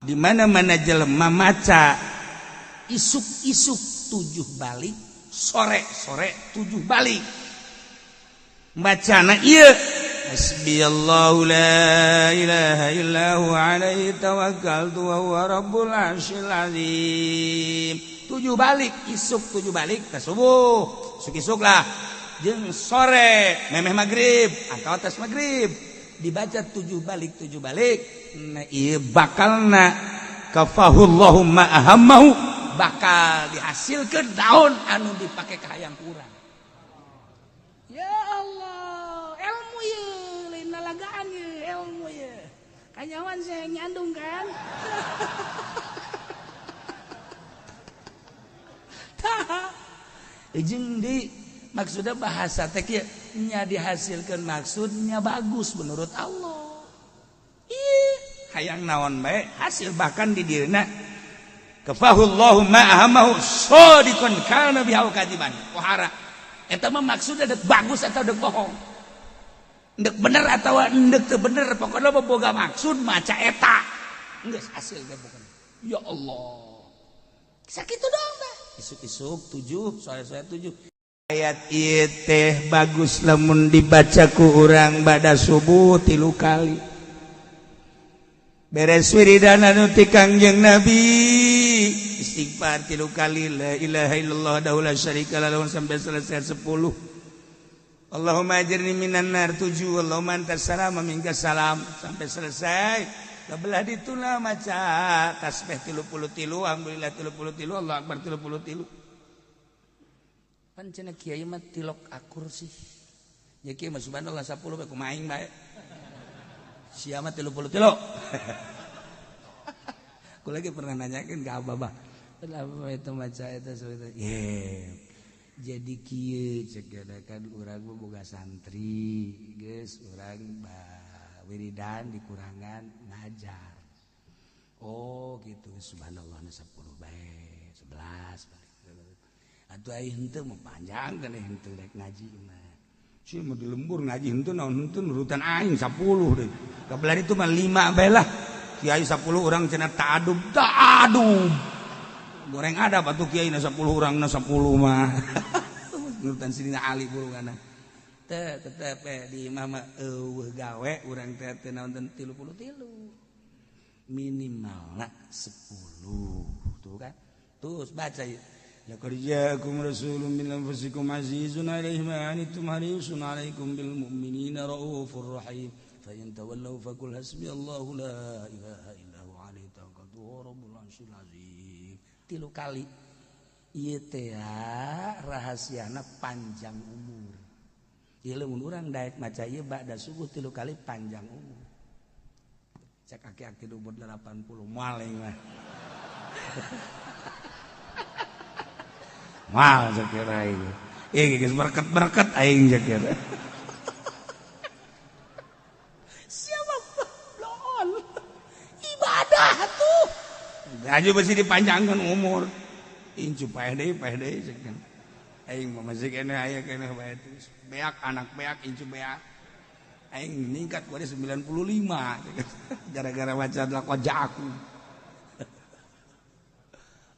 di mana-mana jelema maca isuk-isuk 7 balik, sore-sore 7 balik. Bacana ieu hasbiyallahu la ilaha illahu alaihi tawakkaltu wa huwa rabbul arsyil azim. 7 balik isuk 7 balik teh subuh, isuk-isuk lah. Jeung sore memeh magrib atau atas magrib dibaca 7 balik 7 balik. Nah ieu bakalna kafahullahu ma ahammahu, bakal dihasilkeun daun anu dipake ka hayang kurang. Ya Allah, ilmu ye, lain nalagaan ye, ilmu ye. Kanyawan saya nyandung kan. Tah. Jeung di maksudnya bahasa teh kieu nya dihasilkeun maksudnya bagus menurut Allah. Ih, hayang naon bae hasil bahkan di dirina kafahullahu ma ahamahu shadiqan kana bihau kadiban. Pohara eta mah maksudna dek bagus atau dek bohong, dek bener atau dek teu bener, pokona boga maksud maca eta geus hasil teh pokona. Ya Allah, sakitu doang dah. Isuk-isuk 7, sore-sore 7. Ayat ieu teh bagus lamun dibaca ku urang bada subuh 3 kali. Beres wiridan anu ti Kangjeng Nabi, istighfar 3 kali, la ilaha illallah wahdahu la syarika lahu sampai selesai 10. Allahumma ajirni minan nar 7, Allahumma antas salam wa minkas salam sampai selesai. Kabelah dituna maca tasbih 33, alhamdulillah 33, Allahu akbar 33. Pan cenah kiai mah tilok akur sih. Ya kiai mah subhanallah 10 bae kumaha aing bae. Sia mah 33. Aku lagi pernah nanyakeun ka Abah, kenapa eta maca eta seperti jadi kieu cek kan urang mah boga santri, geus urang wiridan dikurangan ngajar. Oh gitu, subhanallah 10 bae, 11 bae. Atuh ai henteu mah panjang kan henteu rek ngaji mah. Si mah di lembur ngaji henteu naon henteu nurutan aing 10 deui. Kabelah itu mah 5 bae lah. Kiai 10 urang cenah ta'adub. Goreng ada batu kiai na 10 urangna 10 mah. Nurutan Sidina Ali burungana. Tetep di imah mah eueuh gawe urang teh teu naon 33. Minimalna 10. Tuh kan. Terus baca ya. Laqad ja'akum rasulun min anfusikum azizun 'alaihi ma 'anittum harisun 'alaikum bil mu'minina raufur rahim. Fa in tawallaw faqul hasbiyallahu la ilaha illa huwa 'alaihi tawakkaltu wa rabbul 'arsyil 'azim. 3 kali. Ieu teh rahasiana panjang umur. Ieu lamun urang daek maca ieu ba'da subuh 3 kali panjang umur. Cek aki-aki umur 80 moal mah. Mal sakira aing. Geus berkat-berkat aing sakira. Siapa loon? Ibadah tuh. Aja masih dipanjangkan umur. Incu paeh deui sakira. Aing mah masih keneh aya keneh bae teh. Beak anak beak incu beak. Aing ningkat ku 95 gara-gara baca laqad ja'akum.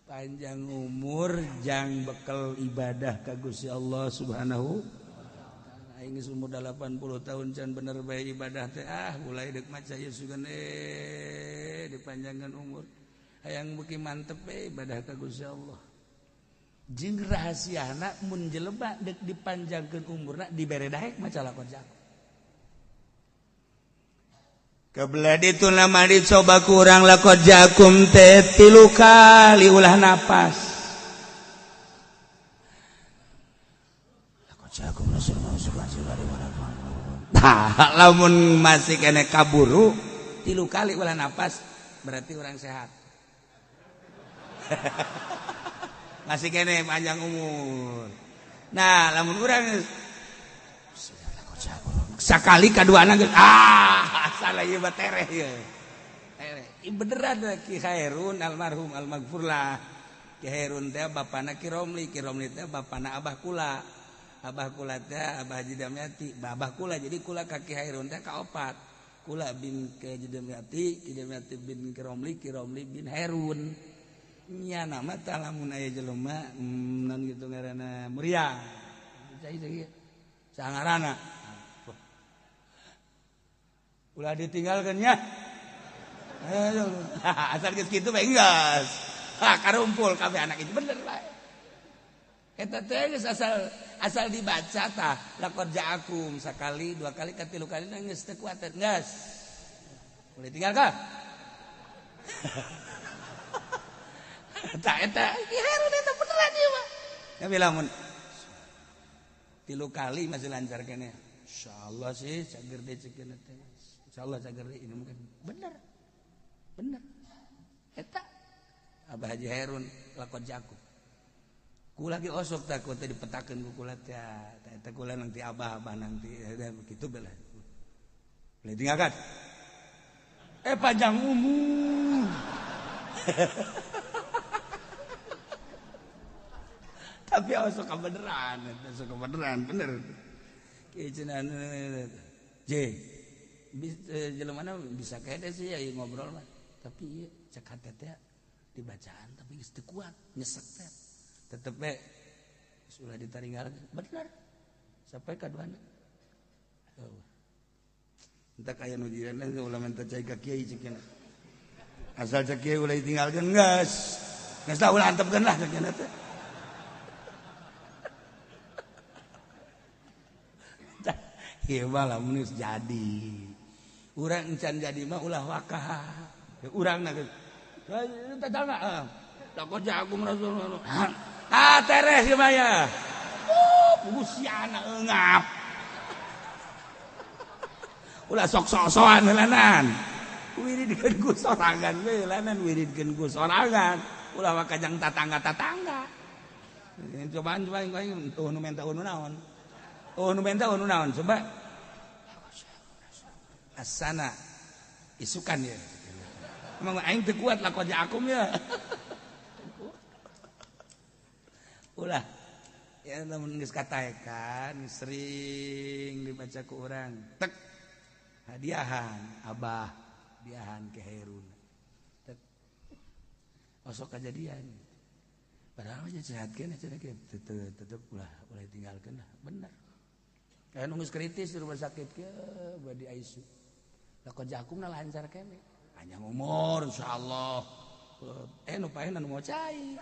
Panjang umur jang bekal ibadah ka Gusti Allah Subhanahu wa taala. Aing geus umur 80 tahun can bener bae ibadah teh mulai deuk maca ieu sugan dipanjangkan umur. Hayang beuki mantep ibadah ka Gusti Allah. Jeung rahasiana mun jelema deuk dipanjangkeun umurna dibere daek maca laqad ja'akum. Kabelah ditu nama dicoba kurang laqad ja'akum teh 3 kali ulah napas. Laqad ja'akum rasulun nah, lamun masih kena kaburu 3 kali ulah napas berarti orang sehat. Masih kena panjang umur. Nah, lamun urang sakali kaduana geus salah ieu mah tereh ieu. Tereh. Beneran Ki Khairun almarhum almaghfur lah. Ki Khairun teh bapana Ki Romli teh bapana abah kula. Abah kula teh Abah Haji Damyati, abah kula jadi kula ka Ki Khairun teh kaopat. kula bin ke Kidamyati bin Kiromli bin Herun nya nama tah lamun aya jelema non gitu ngaranna Muria cai teh sangarana ulah ditinggalkeun nya asal geus kitu bae geus karumpul kabeh anak itu bener bae eta teh geus asal dibaca tah laqad ja'akum sakali dua kali katilu kali geus teu kuat geus boleh tinggalkan tak eta Herun eta beneran ieu mah tapi lamun 3 kali masih lancar kene insyaallah sih cager deh cekeun teh insyaallah cager deh ini mungkin bener eta Abah Haji Herun lakon jaku kula ge osok takut teh dipetakeun ku kula teh eta kula nanti abah nanti begitu bela boleh tinggalkan panjang umur tapi osok kebeneran bener kieunan J jelemana bisa kede sih ya ngobrol mah tapi ieu cek hate teh dibacaan tapi geus teu kuat nyesek teh tetep we sudah ditaringgalkeun bener sampai kaduana entak aya nu jiranna ulah minta cai ka kiai cekeuna asal cek kiai ulah ditinggalkeun geus tah ulah antepkeun lah cekeuna teh ieu mah lamun jadi urang encan jadi mah ulah wakah urangna geus tetangga takut jagung Rasulullah teres ieu mah ya busiana eungap ulah sok-sokan heulanan wiridkeun ku sorangan we heulanan wiridkeun ku sorangan ulah wakajang tatangga cobaan nu menta naon nu menta naon coba asana isukan ya emang aing teu kuat lakon jakum ya ulah ya lamun geus kataekan sering dibaca ku urang tek hadiahan abah hadiahan ke Herun tek osok kejadian padahal aja sehatkeun cenah tetep ulah tinggalkeun lah bener aya nu geus kritis di rumah sakit ke badi ICU lakon jakumna lancar kene panjang umur insyaallah nu paehna nu mau cai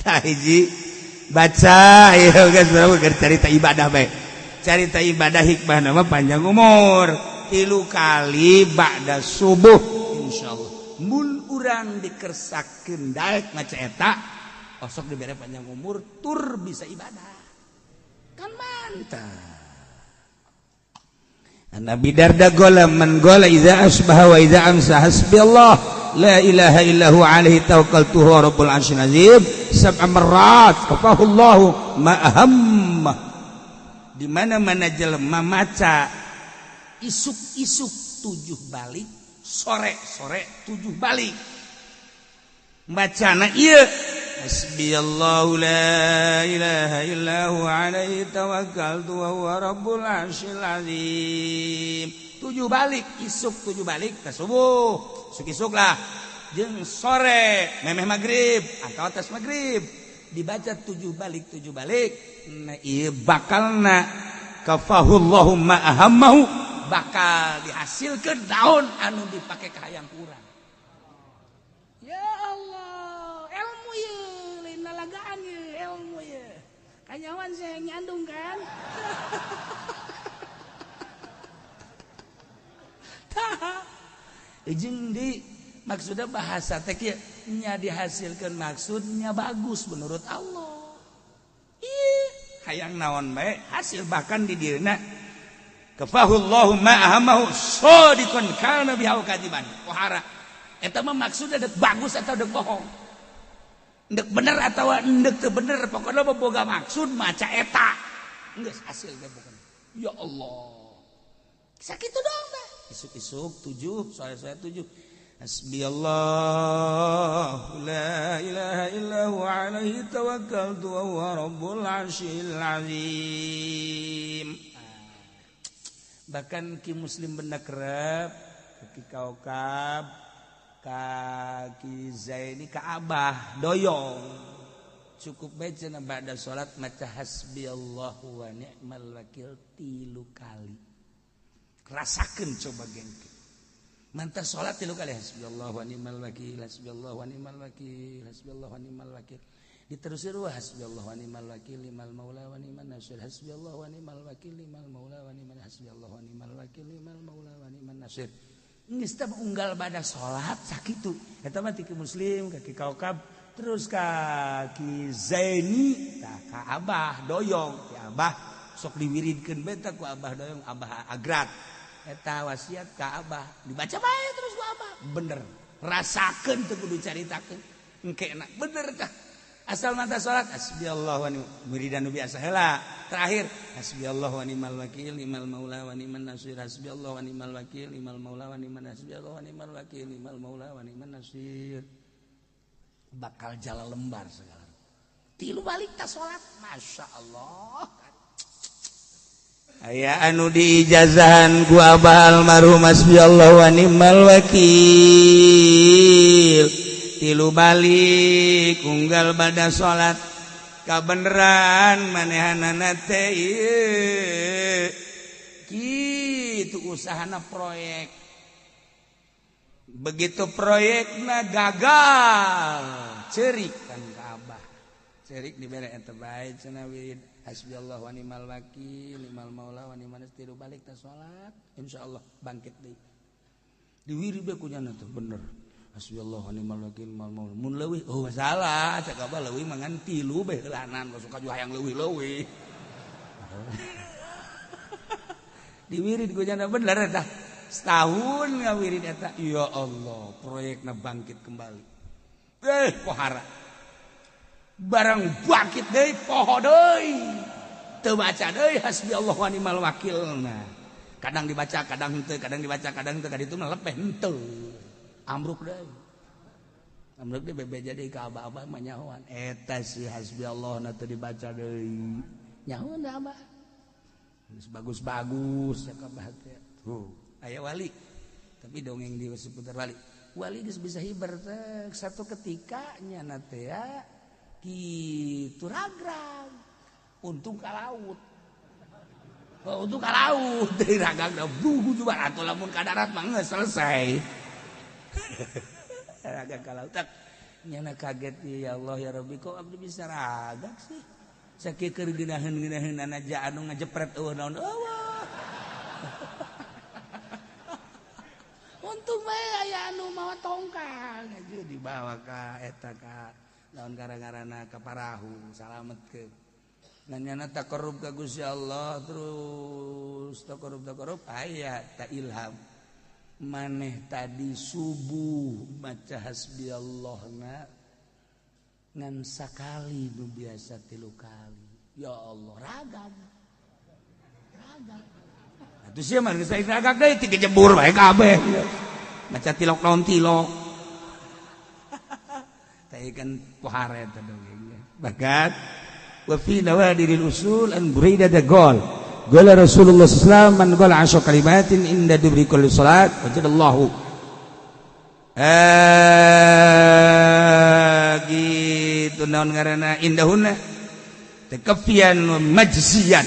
hiji baca ya guys cerita ibadah bae cerita ibadah hikmah nama panjang umur 3 kali ba'da subuh insyaallah mun urang dikersakeun daek maca eta osok dibere panjang umur tur bisa ibadah kan mantap Nabi Darda gola man gola idza asbaha wa idza amsa hasbiyallah la ilaha illahu alaihi tawakkaltu huwa rabbul arsyil azim sab'a marrat kafahullahu ma ahamma di mana-mana jelema maca isuk-isuk 7 balik sore-sore 7 balik bacana ieu hasbiyallahu la ilaha illahu alaihi tawakkaltu wa huwa rabbul arsyil azim 7 balik isuk 7 balik ke subuh isuk lah jeung sore memeh magrib atau atas magrib dibaca 7 balik nah ieu bakalna kafahullahu ma ahammahu bakal dihasilkeun daun anu dipake ka hayang urang ya Allah ilmu ye lain lalagaan ye ilmu ye kanyawan saya nyandung kan jeung di maksudnya bahasa teh kieu nya dihasilkeun maksudnya bagus menurut Allah hayang naon bae hasil bahkan di dieuna kafahullahu ma ahamahu shadiqan kana bihau kadiban pohara eta mah maksudna deuk bagus atau deuk bohong deuk bener atau deuk teu bener pokona boga maksud maca eta geus hasil ge pokona ya Allah sakitu doang tah isuk-isuk 7 sore-sore 7 Hasbiyallah la ilaha illa huwa alaihi tawakkaltu wa huwa rabbul arsyil azim. Bahkan ki muslim benda kerep ki kaukab kaki zaini ka abah doyong cukup baca ba'da salat maca hasbiyallahu wa ni'mal wakil 3 kali. Rasakeun coba gengke. Mantap salat 3 kali hasbiyallahu wa ni'mal wakil, hasbiyallahu wa ni'mal wakil, hasbiyallahu wa ni'mal wakil. Diterusir wa hasbiyallahu wa ni'mal wakil, limal maula wa ni'man nasir, hasbiyallahu wa ni'mal wakil, limal maula wa ni'man, hasbiyallahu wa ni'mal wakil, limal maula wa ni'man nasir. Geus teh unggal ba'da salat sakitu. Eta mah ti muslim kaki kaukab terus kaki zaini ka abah doyong ti abah sok diwiridkeun beta ku abah doyong abah agrat eta wasiat ka abah dibaca bae terus ku abah bener rasakeun teu kudu caritakeun engke enak bener tah asal mata salat hasbiyallahu wa ni'mal wiridan nu biasa heula terakhir hasbiyallahu wa ni'mal wakil limal maula wa ni'man nasir hasbiyallahu wa ni'mal wakil limal maula wa ni'man hasbiyallahu wa ni'mal wakil limal maula wa ni'man nasir bakal jala lembar segala 3 balik tas salat Masya Allah aya anu diijazahan ku abah almarhum hasbiyallahu wa ni'mal wakil 3 balik unggal bada salat kabeneran manehanana teh kitu usahana proyek. Begitu proyekna gagal cerik kan ka abah cerik dibere eta bae cenah wirid hasbiyallahu wa ni'mal wakil limal maula wa ni'man nasir balik ta salat insyaallah bangkit deui diwiri be kunyana tuh bener hasbiyallahu wa ni'mal wakil limal maula mun leuwih oh salah cak abah leuwih mangan 3 bae heulanan suka ju hayang leuwih-leuwih diwiri kunyana bener eta setahun ngawirid eta ya Allah proyekna bangkit kembali pohara barang bangkit deui poho deui teu baca deui hasbiyallahu wa ni'mal wakil nah kadang dibaca kadang henteu kadang dibaca kadang henteu kaditu mah lepeh henteu ambruk deui bebeja deui ka abah-abah mah nyahoan eta si hasbiyallahu na teu dibaca deui nyahoan da abah geus bagus-bagus cak abah teh tuh aya wali tapi dongeng di seputar wali geus bisa hibar teh satu ketika nyana teh kitu ragrag untung ka laut untung ka laut dari ragrag da bugu juga atuh lamun ka darat mah geus selesai ragrag ka laut nyana kaget ya Allah ya Rabbi kok abdi bisa ragrag sih sakieu keur geunaheun-geunaheunana ja anu ngajepret eueuh naon eueuh untung bae aya anu mawa tongkang aja dibawa ka eta ka naon gara-garana ka parahu salametkeun nanyana taqarrub ka Gusti Allah terus taqarrub aya ta ilham maneh tadi subuh maca hasbiyallahna ngan sakali nu biasa 3 kali ya Allah ragam atuh sia mah geus ragak deui ti kejebur bae kabeh maca tilok naon tilok teh kan pohara eta dongengna bagat wa fi nawadiril usul an burida da gol qala Rasulullah sallallahu alaihi wasallam man qala 10 kalimatin inda dubri kulli salat wajadallahu gitu naon ngaranna indahuna takafian wa majziyan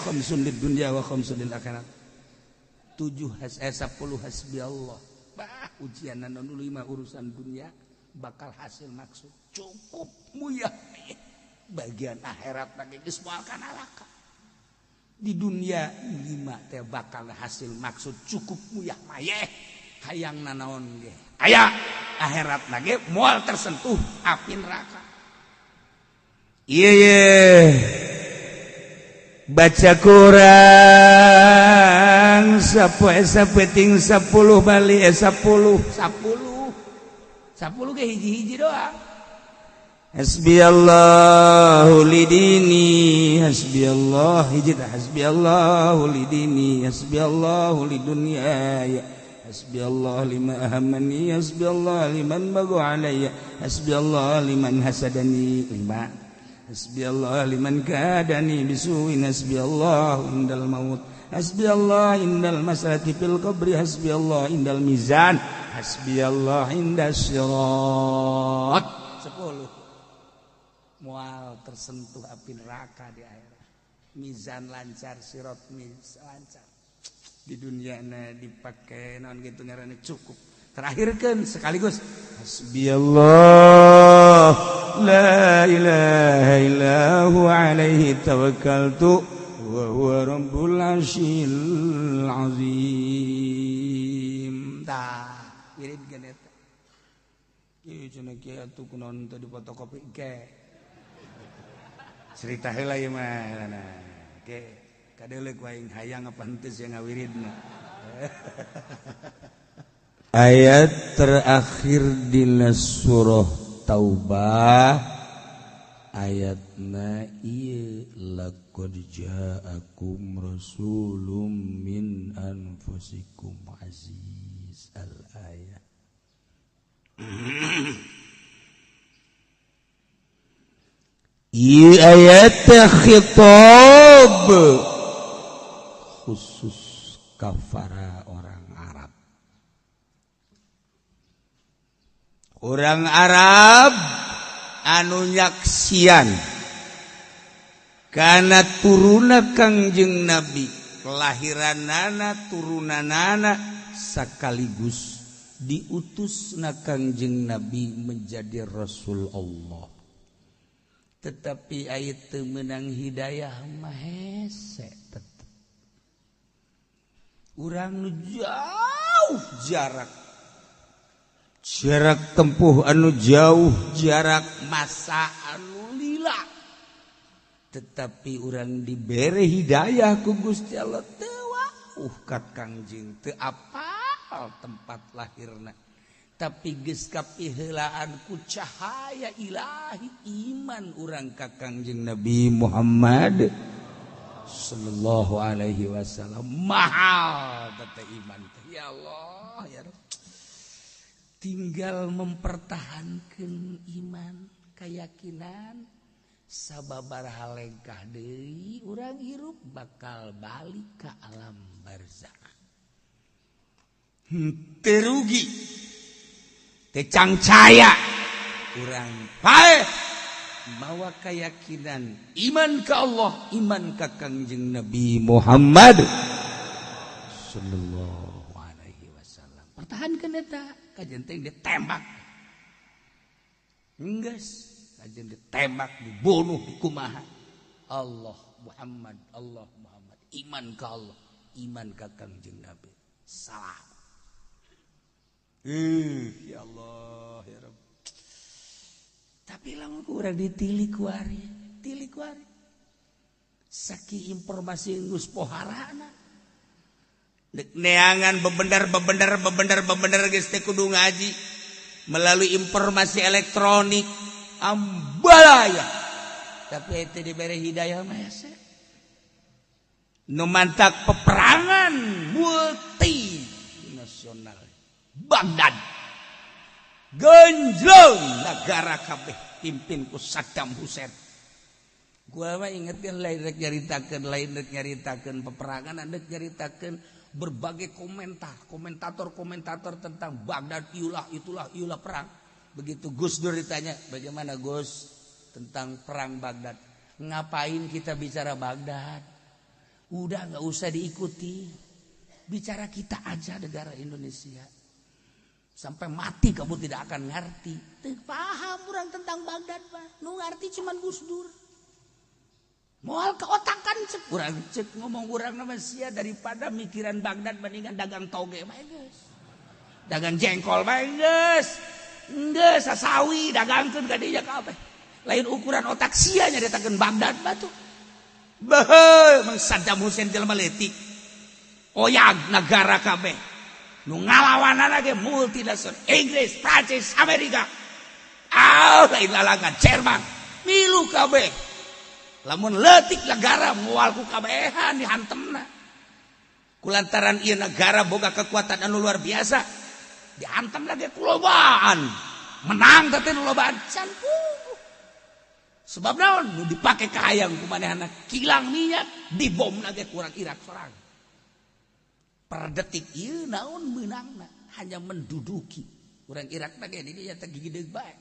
khamsun lid dunya wa khamsun lil akhirat 10 hasbi Allah bah ujian naon 5 urusan dunia bakal hasil maksud cukup muyah bagian akhirat lagi geus moal kana neraka di dunia 5 teh bakal hasil maksud cukup muyah mayeh hayang nanaon ge aya akhirat lagi moal tersentuh api neraka ieu baca Quran sapeting 10 bali 10 ge hiji-hiji doang hasbiyallahu lidini hasbiyallah hiji dah hasbiyallahu lidini hasbiyallahu lidunya hasbiyallah liman ahamani hasbiyallah liman bagu alayya hasbiyallah liman hasadani 5 hasbiyallah liman kadani bisuin hasbiyallah indal maut hasbiyallah indal masalati fil qabri hasbiyallah indal mizan hasbiyallah indas sirat 10 mual tersentuh api neraka di akhirat mizan lancar sirat lancar di dunia dipakai non gitu ngaranna cukup terakhirkan sekaligus hasbiyallah la ilaha illahu alaihi tawakkaltu wa huwa rabbul arsyil azim tah wirid genet ieu cenah kieu atuh kunaon teh di fotokopi ge cerita heula ieu mah ge kadeulek wae hayang apa henteu yang ngawiridna ayat terakhir di surah Taubah ayatna ieu laqad ja'akum rasulun min anfusikum aziz al-ayat ieu ayat khitab khusus kafara orang Arab. Orang Arab anu nyaksian kana turuna Kangjeng Nabi, kelahiranana turunanana sakaligus diutusna Kangjeng Nabi menjadi Rasul Allah. Tetapi ayat teu meunang hidayah mah hese tetep. Urang nu jauh jarak tempuh anu jauh jarak masa anu lila tetapi urang dibere hidayah ku Gusti Allah teu ka Kangjeng teu apal tempat lahirna tapi geus kapiheulaan ku cahaya ilahi iman urang ka Kangjeng Nabi Muhammad sallallahu alaihi wasallam mahal tata iman ya Allah ya Rabb tinggal mempertahankan iman keyakinan sababaraha lengkah deui urang hirup bakal balik ke alam barzakh teu rugi teu cangcaya urang pae mawa keyakinan iman ke Allah iman ke Kangjeng Nabi Muhammad sallallahu alaihi wasallam pertahankan eta kajian teh ditembak enggeus kajian ditembak dibunuh dikumaha Allah Muhammad iman ke Allah iman ke Kangjeng Nabi salah ya Allah ya Rabb tapi lamun urang ditilik wari saki informasi geus poharana neangan bebener geus teh kudu ngaji melalui informasi elektronik ambalaya tapi itu diberi hidayah mah hese nu mantak peperangan multinasional Baghdad genjleng negara kabeh pimpin ku Saddam Hussein. Gua mah ingetkeun lain rek nyaritakeun peperangan, andek nyaritakeun berbagai komentator tentang Baghdad itulah perang. Begitu Gus Dur ditanya, "Bagaimana Gus tentang perang Baghdad?" "Ngapain kita bicara Baghdad? Udah enggak usah diikuti. Bicara kita aja negara Indonesia." Sampai mati kamu tidak akan ngerti. Paham orang tentang Baghdad, Pak. Nu ngerti cuman Gus Dur. Moal keotakan cek. Urang cek ngomong urang nama sia daripada mikiran Baghdad bandingan dagang toge bae geus. Dagang jengkol bae geus. Geus sasawi dagangkeun ka dieu kabeh. Lain ukuran otak sia nyaritakeun Baghdad batu. Beuh, Mang Saddam Hussein jelema leutik. Oyag negara kabeh. Nu ngalawanana ge multinasional Inggris, Prancis, Amerika. Lain lalangan Jerman. Milu kabeh. Lamun leutik negara moal ku kabehan dihantemna. kulantaran ieu negara boga kekuatan anu luar biasa dihantam lagi kulobaan menang teh nu lobaan can sebab naon nu dipake ka hayang kumanehna kilang minyak dibom lagi kurang Irak sorang per detik ieu naon meunangna hanya menduduki urang Irak lagi di dieu teh gideug bae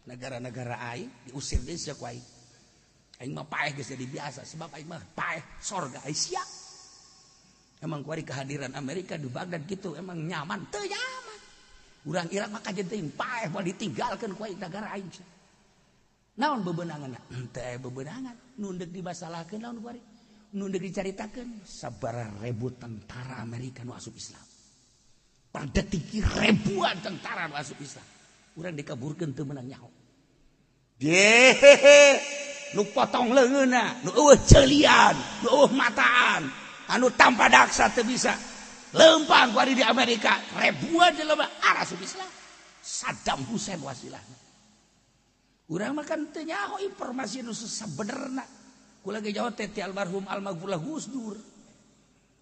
negara-negara aing diusir deui ku aing aing mah paeh geus jadi biasa sebab aing mah paeh sorga aing sia emang kuari kehadiran Amerika di Baghdad gitu emang nyaman teu nyaman urang Irak mah kajen teuing paeh moal ditinggalkeun ku aing negara aing naon bebenangan teh bebenangan nu deuk dibasalahkeun naon kuari nu deuk dicaritakeun sabaraha ribu tentara Amerika nu asup Islam per detik ribuan tentara nu asup Islam urang dikaburkeun teu meunang nyaho nu potong leungeunna nu eueuh ceelian nu eueuh mataan anu tanpa daksa teu bisa leumpang kuari di Amerika ribuan jelema asup Islam Saddam Hussein wasilahna urang mah kan teu nyaho informasi nu sabenerna kula ge jawab teh ti almarhum almarhum Gus Dur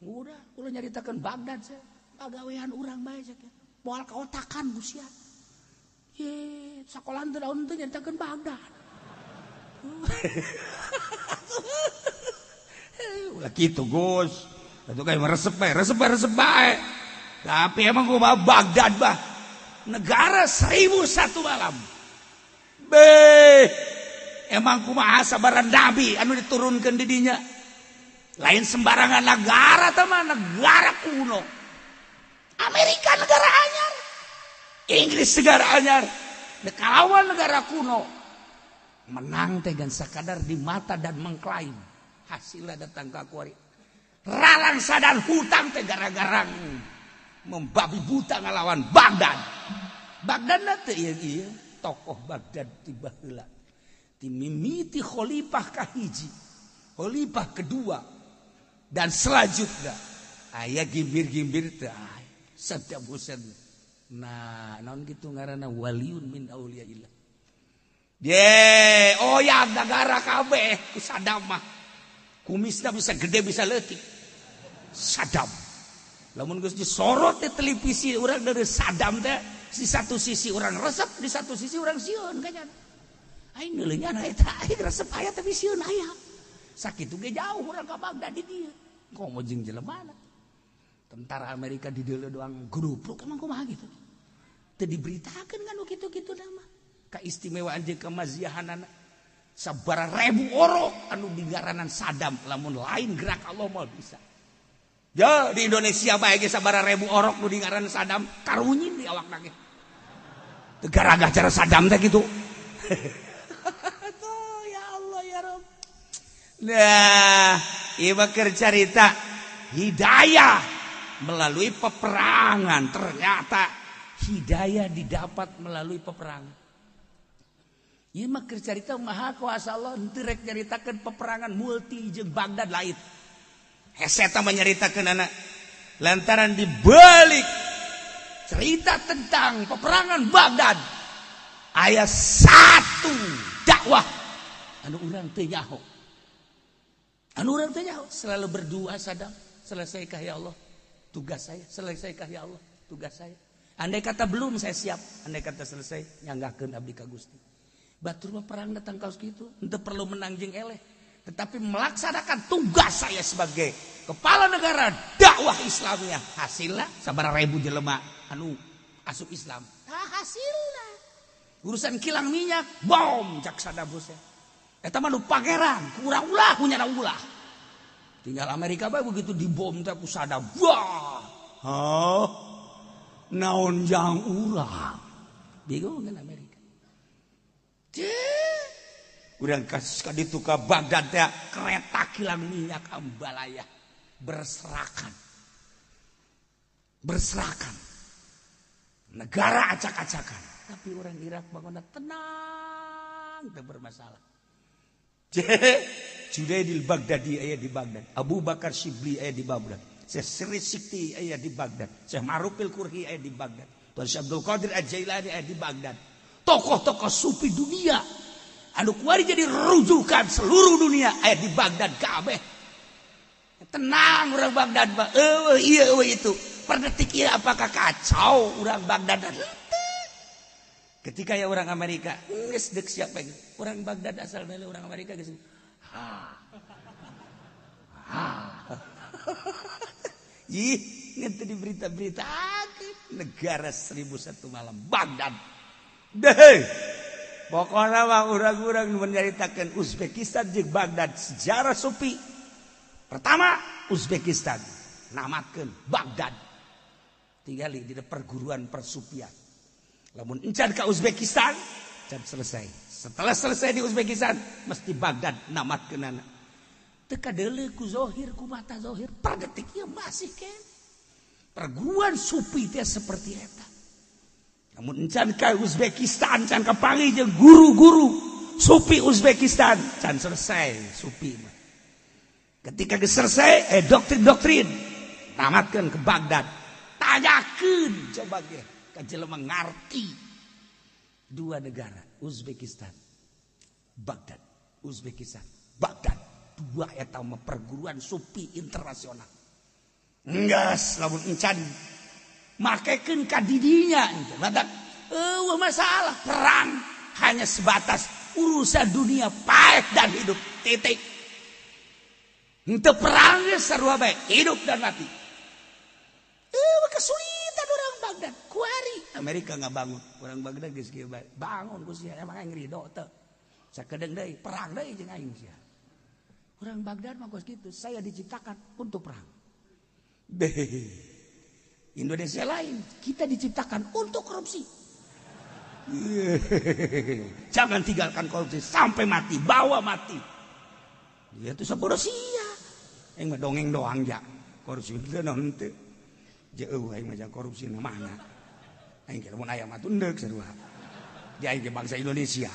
udah kula nyaritakeun Baghdad saya pagawean urang bae cenah moal kaotakan busia ye sakolahan teh daun teh nyaritakeun Baghdad ulah kitu Gus atuh kae resep bae tapi emang gua Baghdad bah negara 1001 malam emang kumaha sabaran nabi anu diturunkeun di dinya lain sembarangan negara teh mah negara kuno Amerika negara anyar Inggris negara anyar kalawan negara kuno menang teh gan sakadar di mata dan mengklaim hasilnya datang ka kuari ralang sadan hutang teh gara-gara membabi buta ngalawan Baghdad teh ieu tokoh Baghdad tiba heula ti mimiti khalifah kahiji khalifah kedua dan selanjutnya aya gimbir-gimbir teh Saddam Hussein nah naon kitu ngaranna waliun min auliyaillah oyang negara kabeh ku Saddam mah kumisna bisa gede bisa leutik Saddam lamun geus disorot di televisi urang dari Saddam teh di satu sisi orang resep di satu sisi orang sieun kan aing neuleunya eta aing resep aya tapi sieun aya sakitu ge jauh urang ka Baghdad di dieu komo jeung jelemana tentara Amerika di dieu doang grup emang kumaha gitu teu diberitakeun kan kitu-kitu mah kaistimewaan jeung kamaziahanana sabaraha ribu orok anu digaranan Saddam lamun lain gerak Allah moal bisa ya di Indonesia bae ge sabaraha ribu orok nu digaranan Saddam karunyin di awakna ge teu gara-gara cara Saddam teh gitu tuh ya Allah ya Rabb nah ieu mah keur carita hidayah melalui peperangan ternyata hidayah didapat melalui peperangan ieu mah keur carita maha kuasa Allah henteu rek nyaritakeun peperangan multi jeung Baghdad lain hese eta mah nyaritakeun anak lantaran dibalik cerita tentang peperangan Baghdad aya satu dakwah anu urang teu nyaho selalu berdoa Saddam selesaikah ya Allah tugas saya selesaikah ya Allah tugas saya andai kata belum saya siap andai kata selesai nyanggahkeun abdi ka Gusti batur mah perang datang kaos kitu henteu perlu menang jeung eleh tetapi melaksanakan tugas saya sebagai kepala negara dakwah Islamnya hasilnya sabaraha ribu jelema anu asup Islam hasilnya urusan kilang minyak bom cak Saddam Hussein eta mah nu pangeran kurang ulah punya ulah tinggal Amerika bae begitu dibom teh ku Saddam wah naon jang urang bingung kan Amerika urang kasus ka ditu ka Baghdad teh kereta kilang minyak ambalaya berserakan negara acak-acakan tapi orang Irak bangunna tenang teu bermasalah Junaidil Baghdadi aya di Baghdad Abu Bakar Shibli aya di Baghdad Syekh Sri Sikti aya di Baghdad Syekh Ma'rufil Qurhi aya di Baghdad Tuan Syekh Abdul Qadir Al-Jailani aya di Baghdad tokoh-tokoh sufi dunia anu kuari jadi rujukan seluruh dunia aya di Baghdad kabeh Tenang orang Baghdad mah. Iya itu. Per detik ieu apakah kacau orang Baghdad? Ketika ya orang Amerika, geus deuk siapa gitu. Orang Baghdad asal dari orang Amerika geus. Ih, ngeunteu di berita-berita negara 1001 malam Baghdad. Deh. Pokoknya mah urang-urang menceritakan Uzbekistan jeung Baghdad sejarah supi. Pertama Uzbekistan, namakeun Baghdad. Tinggali di perguruan persupian. Lamun encan ka Uzbekistan, can selesai. Setelah selesai di Uzbekistan, mesti Baghdad namakeunana. Teu kadeuleu ku zahir ku mata zahir, per detik ieu masih kan. Perguruan supi teh seperti eta. Namun encan ka Uzbekistan, can kapanggih jeung guru-guru supi Uzbekistan, can selesai supi. Ketika geus selesai, doktrin-doktrin tamatkeun ke Baghdad. Tanyakeun coba ge ka jelema ngarti. Dua negara, Uzbekistan, Baghdad. Uzbekistan, Baghdad. Dua eta mah perguruan supi internasional. Enggas lamun encan makekeun ka didinya badak masalah perang hanya sebatas urusan dunia pahit dan hidup titik. Henteu perang ge sarua bae hidup dan mati. Kesulitan orang Baghdad kuari Amerika ngabangun orang Baghdad geus kieu bae bangun ku sia emang aing ridho teu sakedeung deui perang deui jeung aing sia. Orang Baghdad mah geus kitu saya diciptakan untuk perang. Indonesia lain, kita diciptakan untuk korupsi. Jangan tinggalkan korupsi sampai mati, bawa mati. Dia tuh sabodo sia. Aing mah dongeng doang ja. Korupsi teh naon teu. Jeuh aing mah korupsi na mana. Aing kira mun aya mah tundeuk sarua. Dia aing bangsa Indonesia.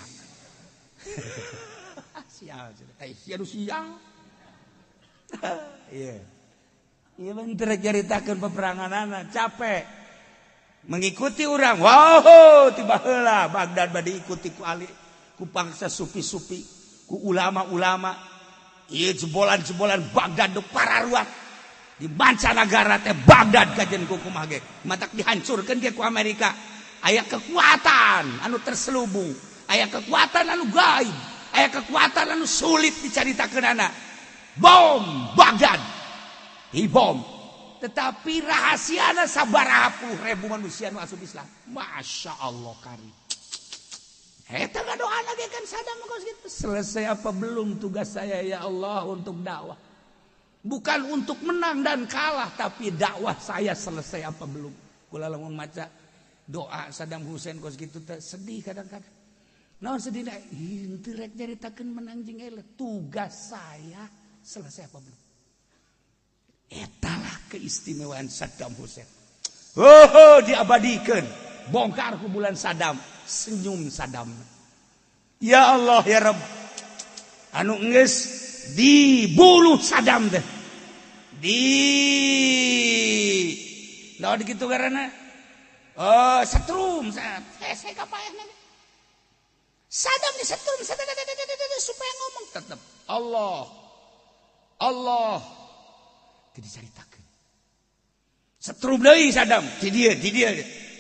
Sial, sia nu sial. Iya. Iya bentar ceritakan peperangan anak capek mengikuti orang. Wow, tiba heula Baghdad bade ikuti ku ali ku bangsa supi-supi ku ulama-ulama. Ieu jebolan-jebolan Baghdad do pararuat di mancanagara teh Baghdad kajen ku kumaha ge matak dihancurkeun ge ku Amerika. Aya kekuatan anu terselubung, aya kekuatan anu gaib, aya kekuatan anu sulit dicaritakeunana. Bom Baghdad. Bom, tetapi rahasiana sabaraha puluh ribu manusia nu asup Islam. Masya Allah kari. Eta ngadoa lagi kan Saddam gitu. Selesai apa belum tugas saya ya Allah untuk dakwah? Bukan untuk menang dan kalah, tapi dakwah saya selesai apa belum? Kula lamun maca doa Saddam Hussein kos gitu sedih kadang-kadang. Naon sedih da? Henteu rek nyaritakeun menang jeung eleh. Tugas saya selesai apa belum? Etalah keistimewaan Saddam Hussein. Diabadikan. Bongkar kubulan Saddam. Senyum Saddam. Ya Allah ya Rabb. Anu geus dibunuh Saddam teh. Naon kitu ngaranna? Setrum. Saya kapayahna. Saddam disetrum supaya ngomong tetap Allah diceritakan. Setrum deui Saddam, di dia.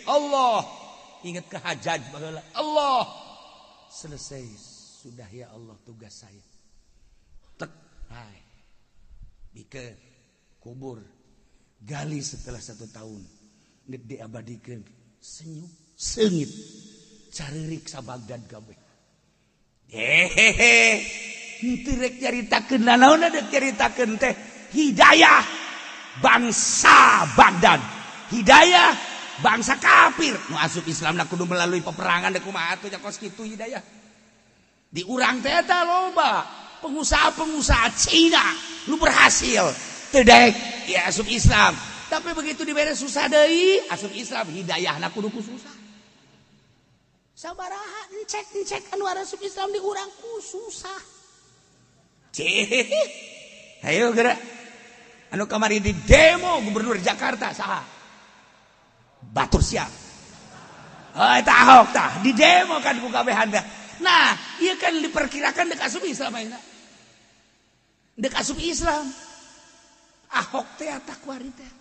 Allah ingat ke Hajjaj baheula. Allah selesai sudah ya Allah tugas saya. Tek, hai. Bikeun kubur gali setelah 1 tahun. Nek diabadikeun senyum seungit caririk sa Baghdad gawe. Henteu rek caritakeun naon deuk caritakeun teh hidayah bangsa Baghdad, hidayah bangsa kafir nu asup Islam kudu melalui peperangan da kumaha atuh nya kos kitu hidayah. Di urang teh eta loba pengusaha-pengusaha Cina nu berhasil teu daek ya asup Islam, tapi begitu dibere susah deui asup Islam hidayahna kudu ku susah. Sabaraha encek anu asup Islam di urang ku susah. Ayo geura anu kamari di demo gubernur Jakarta saha? Batur Siap. Eta Ahok tah di demo kan ku kabehan teh. Nah, ieu kan diperkirakan deuk asup Islam ayeuna. Deuk asup Islam. Ahok teh eta kuari teh.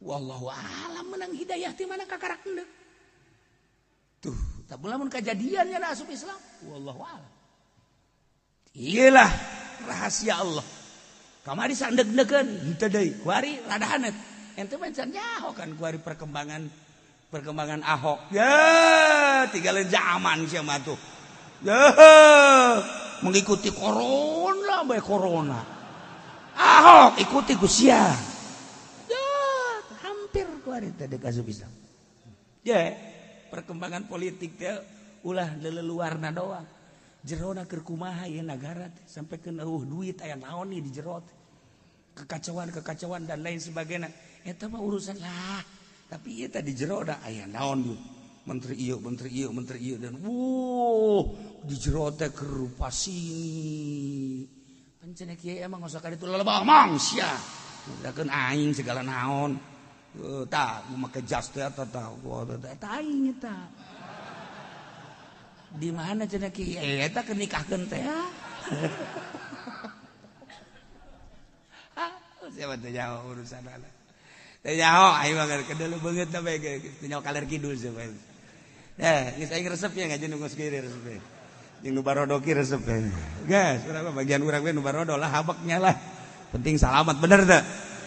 Wallahu a'lam menang hidayah ti mana kakarak hendeuk. Tuh, tak lamun kejadiannya na asup Islam. Wallahu a'lam. Iyalah rahasia Allah. Kamari sandeg-degen henteu deui. Kuari radahaneut. Ente mah can nyaho kan kuari perkembangan Ahok. Ya, tinggalin zaman sia mah tuh. Ya, mengikuti corona bae corona. Ahok ikuti ku sia. Ya, hampir kuari teh deuk asup Islam. Ya, perkembangan politik teh ulah leleluarna doang. Jerona keur kumaha ieu nagara teh sampai ke duit aya naon nih di jero teh. Kekacauan dan lain sebagainya. Eta mah urusan lah. Tapi ieu teh di jero da aya naon ieu. Menteri ieu dan di jero teh keur pasini. Pan cenah kieu emang ngosok kali itu lelebah mong sia. Udakeun aing segala naon. Tah make jas teh eta aing eta. Di mana cenah kieu eta keur nikahkeun teh. Siapa teh nyaho urusan ana. Teh nyaho aing mah kedelu beungeut na bae teh nyaho kaler kidul siapa. Geus aing resep ya ngajen nunggu kiri resep. Jeung nu barodo ki resep. Gas, urang bagian urang we nu barodo lah habaknya lah. Penting salamat bener teh.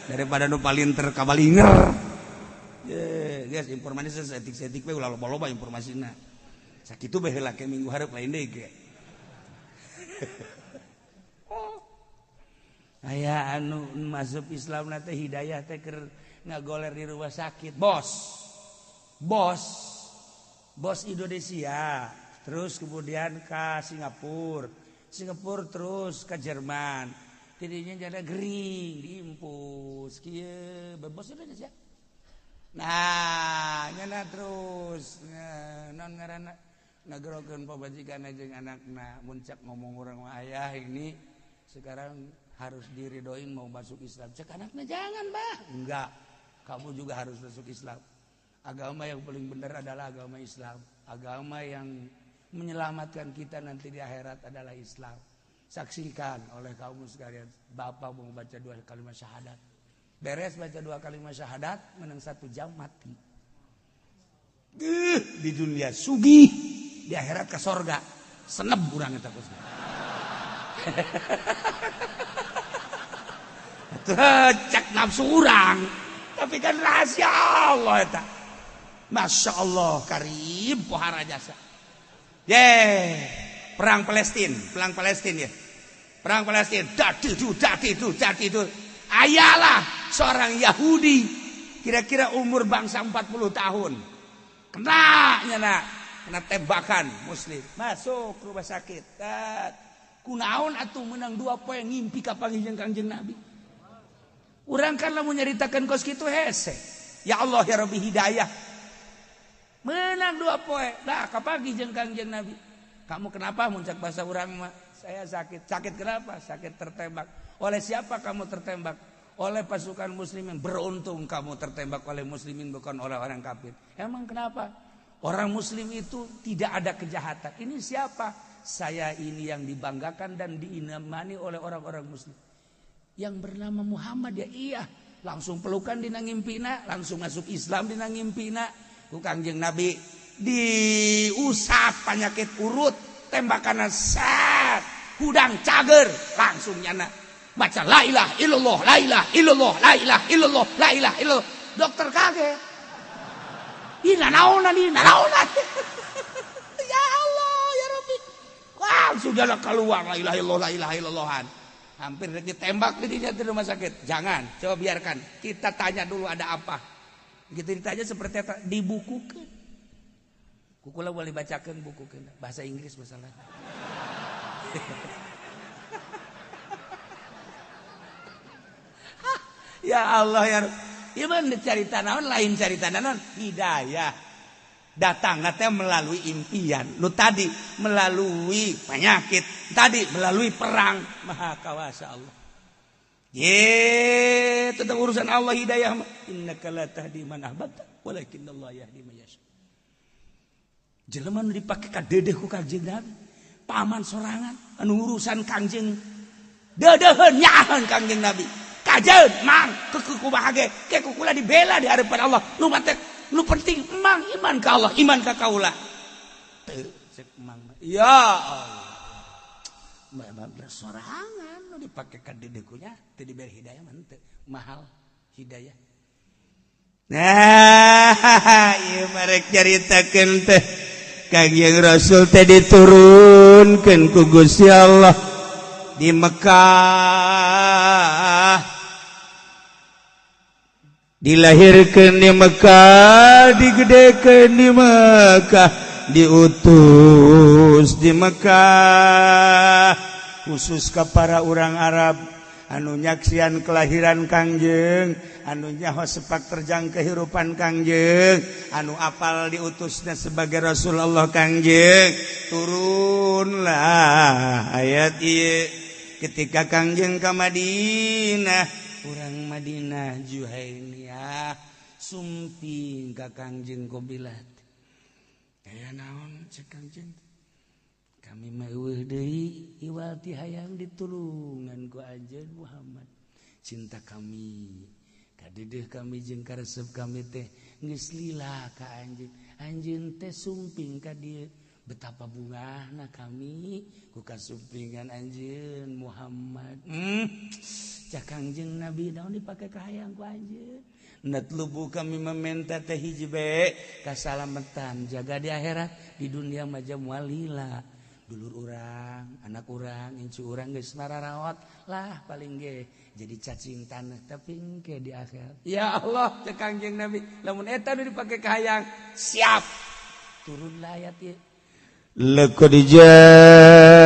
Daripada nu palinter kabalinger. Ye, guys informasi setik-setik we ulah loba-loba informasina. Sakitu bae heula ke minggu hareup lain deui ge. Aya anu masuk Islam teh hidayah teh keur ngagoler di rumah sakit. Bos Indonesia, terus kemudian ke Singapura terus ke Jerman. Tidinya jadi gering diimpus kieu bos Indonesia. Nah, nyana terus non ngaranna ngagerokeun pamajikanna jeung anakna muncak ngomong urang mah ayah ini sekarang harus diridoin mau masuk Islam. Cek anaknya jangan bah. Enggak. Kamu juga harus masuk Islam. Agama yang paling benar adalah agama Islam. Agama yang menyelamatkan kita nanti di akhirat adalah Islam. Saksikan oleh kaum sekalian. Bapak mau baca 2 kalimat syahadat. Beres baca 2 kalimat syahadat. Menang 1 jam mati. Di dunia sugih. Di akhirat ke sorga. Senep urang eta kus. Cek nafsu urang. Tapi kan rahasia Allah eta. Masya Allah karim pohara jasa. Perang Palestina ya. Perang Palestina. Dati itu. Ayalah seorang Yahudi. Kira-kira umur bangsa 40 tahun. Kena tembakan muslim. Masuk rumah sakit. Kunaon atuh menang 2 poe ngimpi ka panggih Kangjeng Nabi. Urang kan lamun nyaritakeun kos kitu hese. Ya Allah ya Rabbi hidayah. Menang 2 poe. Dah ka panggih jeung Kangjeng Nabi. Kamu kenapa muncak bahasa urang mah? Saya sakit. Sakit kenapa? Sakit tertembak. Oleh siapa kamu tertembak? Oleh pasukan muslimin. Beruntung kamu tertembak oleh muslimin bukan oleh orang kafir. Emang kenapa? Orang muslim itu tidak ada kejahatan. Ini siapa? Saya ini yang dibanggakan dan diimani oleh orang-orang muslim. Yang bernama Muhammad ya iya. Langsung pelukan dina ngimpina, langsung masuk Islam dina ngimpina. Ku Kangjeng Nabi diusap penyakit urut, tembakan sat, hudang cager, langsung nyana baca la ilaha illallah, la ilaha illallah, la ilaha illallah, la ilaha illallah. Dokter kaget. Ina naona. Ya Allah, ya Rabbi. Wah, sudahlah keluar la ilaha illallah, la ilaha illallahan. Hampir ditembak di rumah sakit. Jangan, coba biarkan. Kita tanya dulu ada apa. Begitu ditanya seperti apa? Dibukukan. Kukula boleh bacakan bukukan. Bahasa Inggris masalah. Ya Allah ya Rabbi. Iman cerita naon lain cerita naon hidayah. Datang teh melalui impian. Lu tadi melalui penyakit, tadi melalui perang. Maha kawasa Allah. Tentang urusan Allah hidayah. Innaka la tahdi man ahbabta, walakinallahu yahdi man yasha. Jelema nu dipake ka dedeh ku Kangjeng Nabi. Paman sorangan anu urusan Kangjeng. Dedeuheun nyaheun Kangjeng Nabi. Ka aja mang kumaha ge ke kukula dibela di hadapan Allah nu penting mang iman ka Allah iman ka kaula cek mang ya Allah bersorangan nu dipake ka dedekunya teu diberi hidayah mah teu mahal hidayah nah ieu marek caritakeun teh Kangjeng Rasul teh diturunkeun ku Gusti Allah di Mekah dilahirkeun di Mekah digedekeun di Mekah diutus di Mekah khusus ka para urang Arab anu nyaksian kelahiran Kangjeng anu nyaho sepak terjang kehidupan Kangjeng anu apal diutusna sebagai Rasulullah Kangjeng turunlah ayat ieu ketika Kangjeng ka Madinah urang Madinah Juhainiyah sumping ka Kangjeng Qabilah aya naon cek Kangjeng kami mah eueuh deui iwal ti hayang ditulungan ku anjeun Muhammad cinta kami kadeudeung kami jeung karesep kami teh geus lila ka anjeun teh sumping ka dieu betapa bungahna kami ku kasumpingan anjeun Muhammad cak Kangjeng Nabi naon dipake ka hayang ku anjeun natlubu kami meminta teh hiji bae kasalamatan jaga di akhirat di dunia mah moal lila dulur urang, anak urang, incu urang geus nararawat lah paling ge jadi cacing tanah tapi engke di akhirat. Ya Allah, cek Kangjeng Nabi, lamun eta nu dipake ka hayang, siap. Turunlah ayat ieu. Laqad ja'akum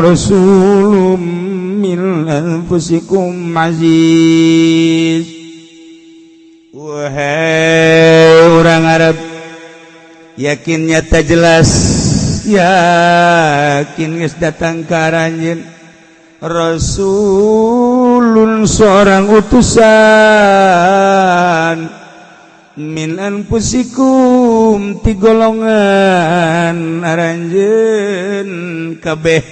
rasulun min anfusikum aziz. Wahai orang Arab, yakin nyata jelas yakin geus datang ka aranjeun rasulun seorang utusan min anfusikum ti golongan aranjeun kabeh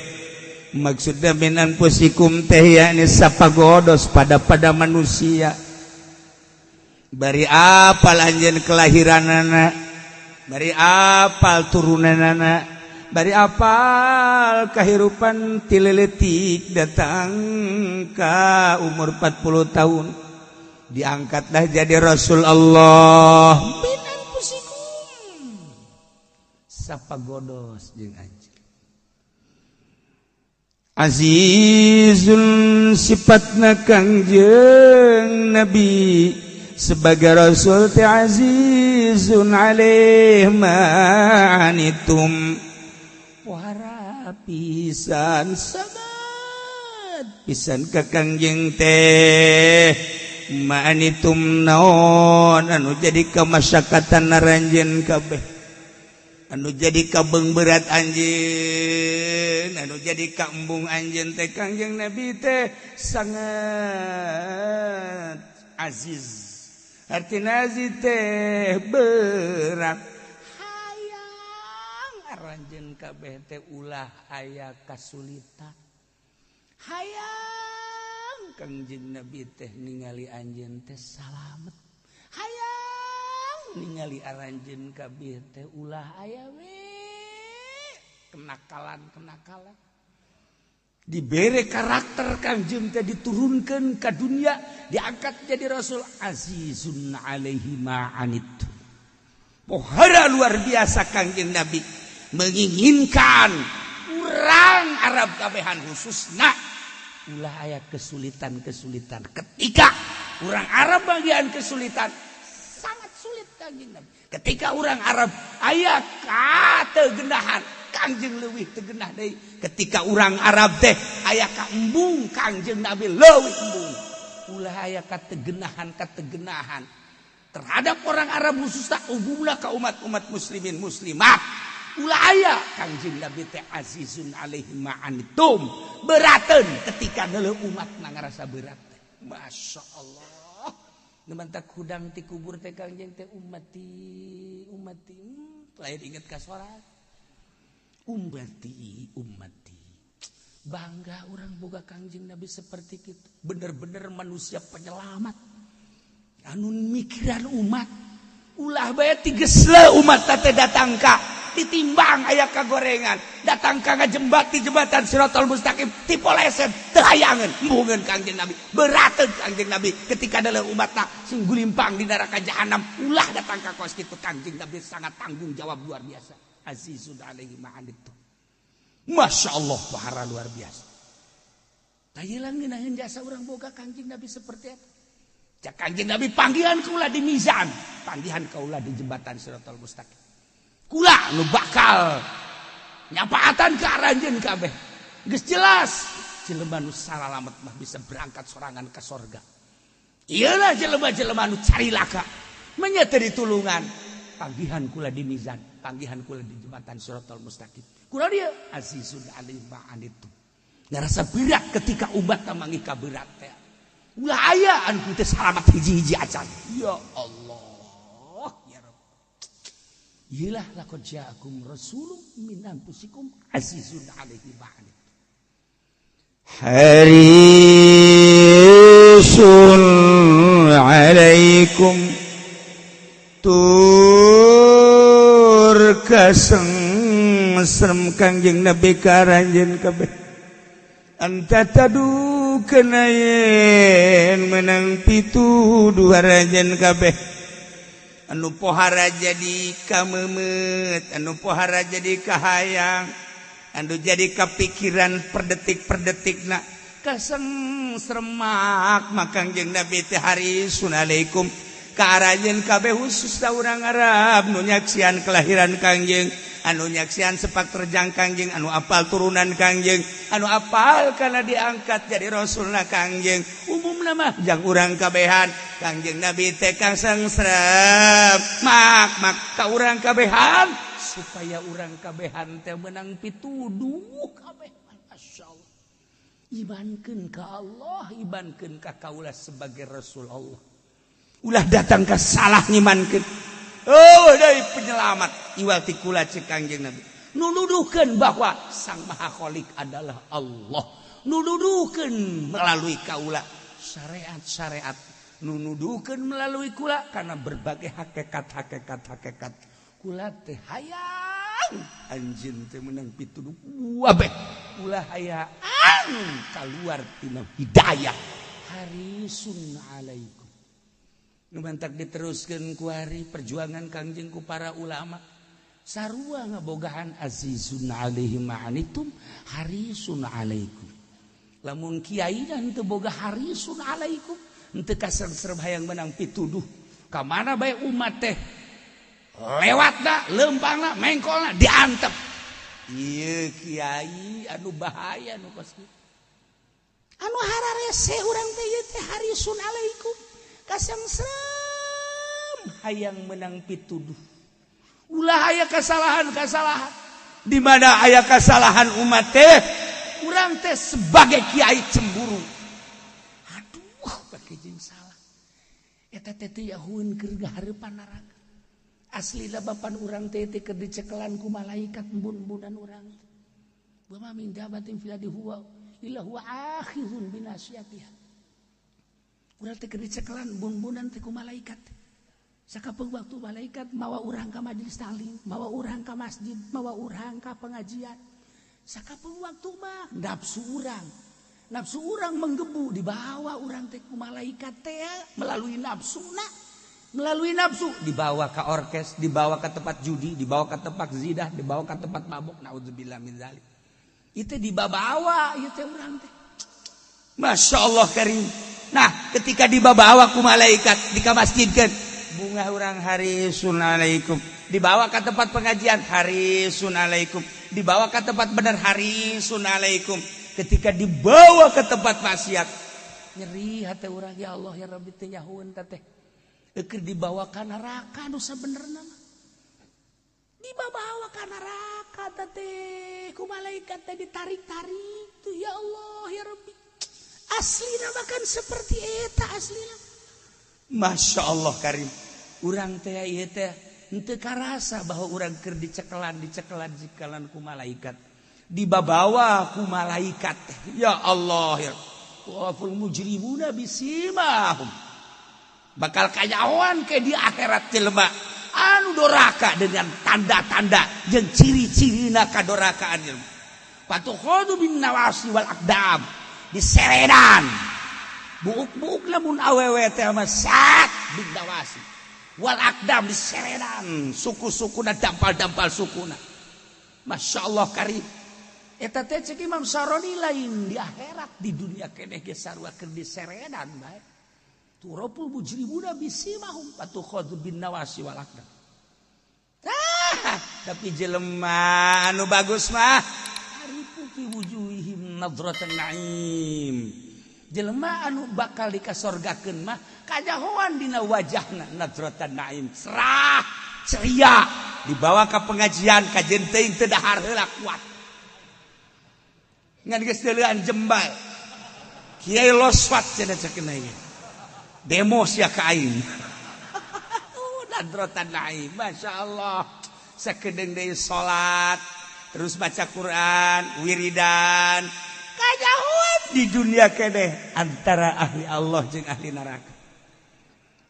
maksudna min anfusikum teh yakni sapagodos pada manusia bari apal anjeun kelahiranana bari apal turunanana bari apal kehidupan tileletik datang ka umur 40 tahun diangkatlah jadi Rasul Allah min anfusikum sapagodos jeung anjeun azizun sifatna Kangjeng Nabi sebagai Rasul teh azizun alaih ma'anitum wara pisan sabat pisan ka Kangjeng teh ma'anitum naon anu jadi kamasyakatan aranjeun kabeh anu jadi kabeng berat anjeun anu jadi kaembung anjeun teh Kangjeng Nabi teh sangat aziz artina aziz teh berat hayang aranjeun kabeh teh ulah aya kasulitan hayang Kangjeng Nabi teh ningali anjeun teh salamet hayang ningali aranjeun kabeh teh ulah aya we kenakalan dibere karakter Kangjeng teh diturunkeun ka dunia diangkat jadi Rasul azizun alaihi ma'anit pohara luar biasa Kangjeng Nabi menginginkan urang Arab kabehan khususna ulah aya kesulitan ketika urang Arab bagian kesulitan sangat sulit Kangjeng Nabi ketika urang Arab aya kategendahan Kangjeng leuwih tegenah deui ketika urang Arab teh aya ka embung Kangjeng Nabi leuwih embung ulah aya kategenahan terhadap orang Arab khususna umumna ka umat muslimin muslimat ulah aya Kangjeng Nabi teh azizun alaihi ma'anitum berateun ketika neuleuh umatna ngarasa berat masyaallah gemantak hudang ti kubur teh Kangjeng teh ummati lain inget ka salat ummati bangga orang boga Kangjeng Nabi seperti itu. Bener-bener manusia penyelamat. Anu mikiran umat. Ulah bae tigesle umat teh datang ka ditimbang aya kagorengan. Datang ka ngajembat di jembatan Siratal Mustaqim tipoleset teu hayangeun mbugeun Kangjeng Nabi. Berateun Kangjeng Nabi ketika adalah umatna sing gulimpang di neraka jahanam. Ulah datang ka kos kitu Kangjeng Nabi sangat tanggung jawab luar biasa. Azizun alaihi ma'anittum. Masya Allah pahara luar biasa. Tayilang ngeunaheun jasa urang boga Kangjeng Nabi seperti itu. Cak Kangjeng Nabi panggihan kaula di mizan, panggihan kaula di jembatan Siratal Mustaqim. Kula nu bakal nyapaatan ka aranjeun kabeh. Geus jelas jelema nu salalamet mah bisa berangkat sorangan ka sorga. Iyalah jelema-jelema nu carilaka nya teu ditulungan. Panggihan kula di mizan, panggihan kula di jembatan Siratal Mustaqim. Kula dia azizun alaihi ma'anittum. Ngarasa berat ketika umat manggih ka berat teh. Ulah aya anu teh salamat hiji-hiji acan. Ya Allah, ya Rabb. Iyalah laqad ja'akum rasulun min anfusikum azizun alaihi ma'anittum. Harisun alaikum tur kaseng serem Kangjeng Nabi karanjeun kabeh anta tadu kenayen menang pituduh harajen kabeh anu pohara jadi kameumeut anu pohara jadi kahayang anu jadi kapikiran per detikna kaseng seremak Kangjeng Nabi teh harisun alaikum karajen kabeh khusus da urang Arab nu nyaksian kelahiran Kangjeng anu nyaksian sepak terjang Kangjeng anu apal turunan Kangjeng anu apal kana diangkat jadi rasulna Kangjeng umumna mah jang urang kabehan Kangjeng Nabi teh kaseng srem mak ka urang kabehan supaya urang kabehan teh meunang pituduh kabeh masyaallah imankeun ka Allah imankeun ka kaula sebagai rasul Allah ulah datang ke salah ngimankeun. Oh, dari penyelamat iwal ti kula cek Kangjeng Nabi. Nu nuduhkeun bahwa Sang Maha Khalik adalah Allah. Nu nuduhkeun melalui kaula syariat-syariat. Nu nuduhkeun melalui kula karena berbagai hakikat. Kula teh hayang anjeun teh meunang pituduh wabeh. Kula hayang kaluar tina hidayah. Harisun alaikum. Numantak diteruskeun ku hari perjuangan Kangjeng ku para ulama sarua ngabogahan azizun alaihi ma'anittum harisun alaikum lamun kiai dan teu boga harisun alaikum henteu kasrem hayang menang pituduh ka mana bae umat teh lewatna leumpangna mengkolna diantep ieu kiai anu bahaya nu kos anu hararese urang teh ieu teh harisun alaikum kasengsrem hayang menang pituduh ulah aya kesalahan di mana aya kesalahan umat teh urang teh sebagai kiai cemburu aduh bake jeung salah eta teh teu yahueun keur gahareupan neraka aslina bapan urang teh keur dicekelan ku malaikat embun-embunan urang wa ma min dabatin fil ardi huwa illa huwa akhizun binasiyatiha. Urang teh keur dicekelan bun-bunan teh ku malaikat. Sakapeung waktu malaikat mawa urang ka majelis taklim, mawa urang ka masjid, mawa urang ka pengajian. Sakapeung waktu mah nafsu urang menggebu dibawa urang teh ku malaikat teh melalui nafsu dibawa ka orkes, dibawa ke tempat judi, dibawa ke tempat zidah, dibawa ke tempat mabuk naudzubillah min zalik. Itu dibawa ieu teh urang teh. Masya Allah karim. Nah ketika dibawa ku malaikat dikamasjidkeun bunga urang harisun alaikum dibawa ke tempat pengajian harisun alaikum dibawa ke tempat benar harisun alaikum ketika dibawa ke tempat maksiat nyeri hati urang ya Allah ya Rabbi teh nyahueun teh keur dibawa ka neraka nu sabenerna mah dibawa ka neraka teh ku malaikat teh ditarik-tarik tuh ya Allah ya Rabbi aslina makan seperti eta aslina. Masya Allah karim. Urang teh ieu teh henteu karasa bahwa urang keur dicekelan ku malaikat. dibawa ku malaikat. Ya Allah ya. Waful mujrimuna bisimahum. Bakal kayawan ke di akhirat jelema anu doraka dengan tanda-tanda jeung ciri-cirina kadorakaan jelema. Patukhadu bin nawasi wal aqdam diseredan. Buuk-buuk lamun awewe teh mah sak bin nawasi. Wal aqdam diseredan, suku-sukuna dampal-dampal sukuna. Masyaallah karim. Eta teh cek Imam Saroni lain di akhirat, di dunia keneh ge sarua keur diseredan bae. Turapul mujrimuna bisimahum patukhadu bin nawasi wal aqdam. Tapi jelema anu bagus mah haripu fi wujuhihim nadratan naim. Jelema anu bakal dikasorgakeun mah kajahoan dina wajahna nadratan naim, cerah, ceria, dibawa ka pengajian kajen teuing teu dahar heula kuat. Ngan geus deuleuan jembal. Kiai loswat cenah cekeuna ieu. Demo sia ka aing. Nadratan naim, masyaallah. Sakedeung deui salat, terus baca Quran, wiridan. Kajahoan di dunia keneh antara ahli Allah jeung ahli neraka.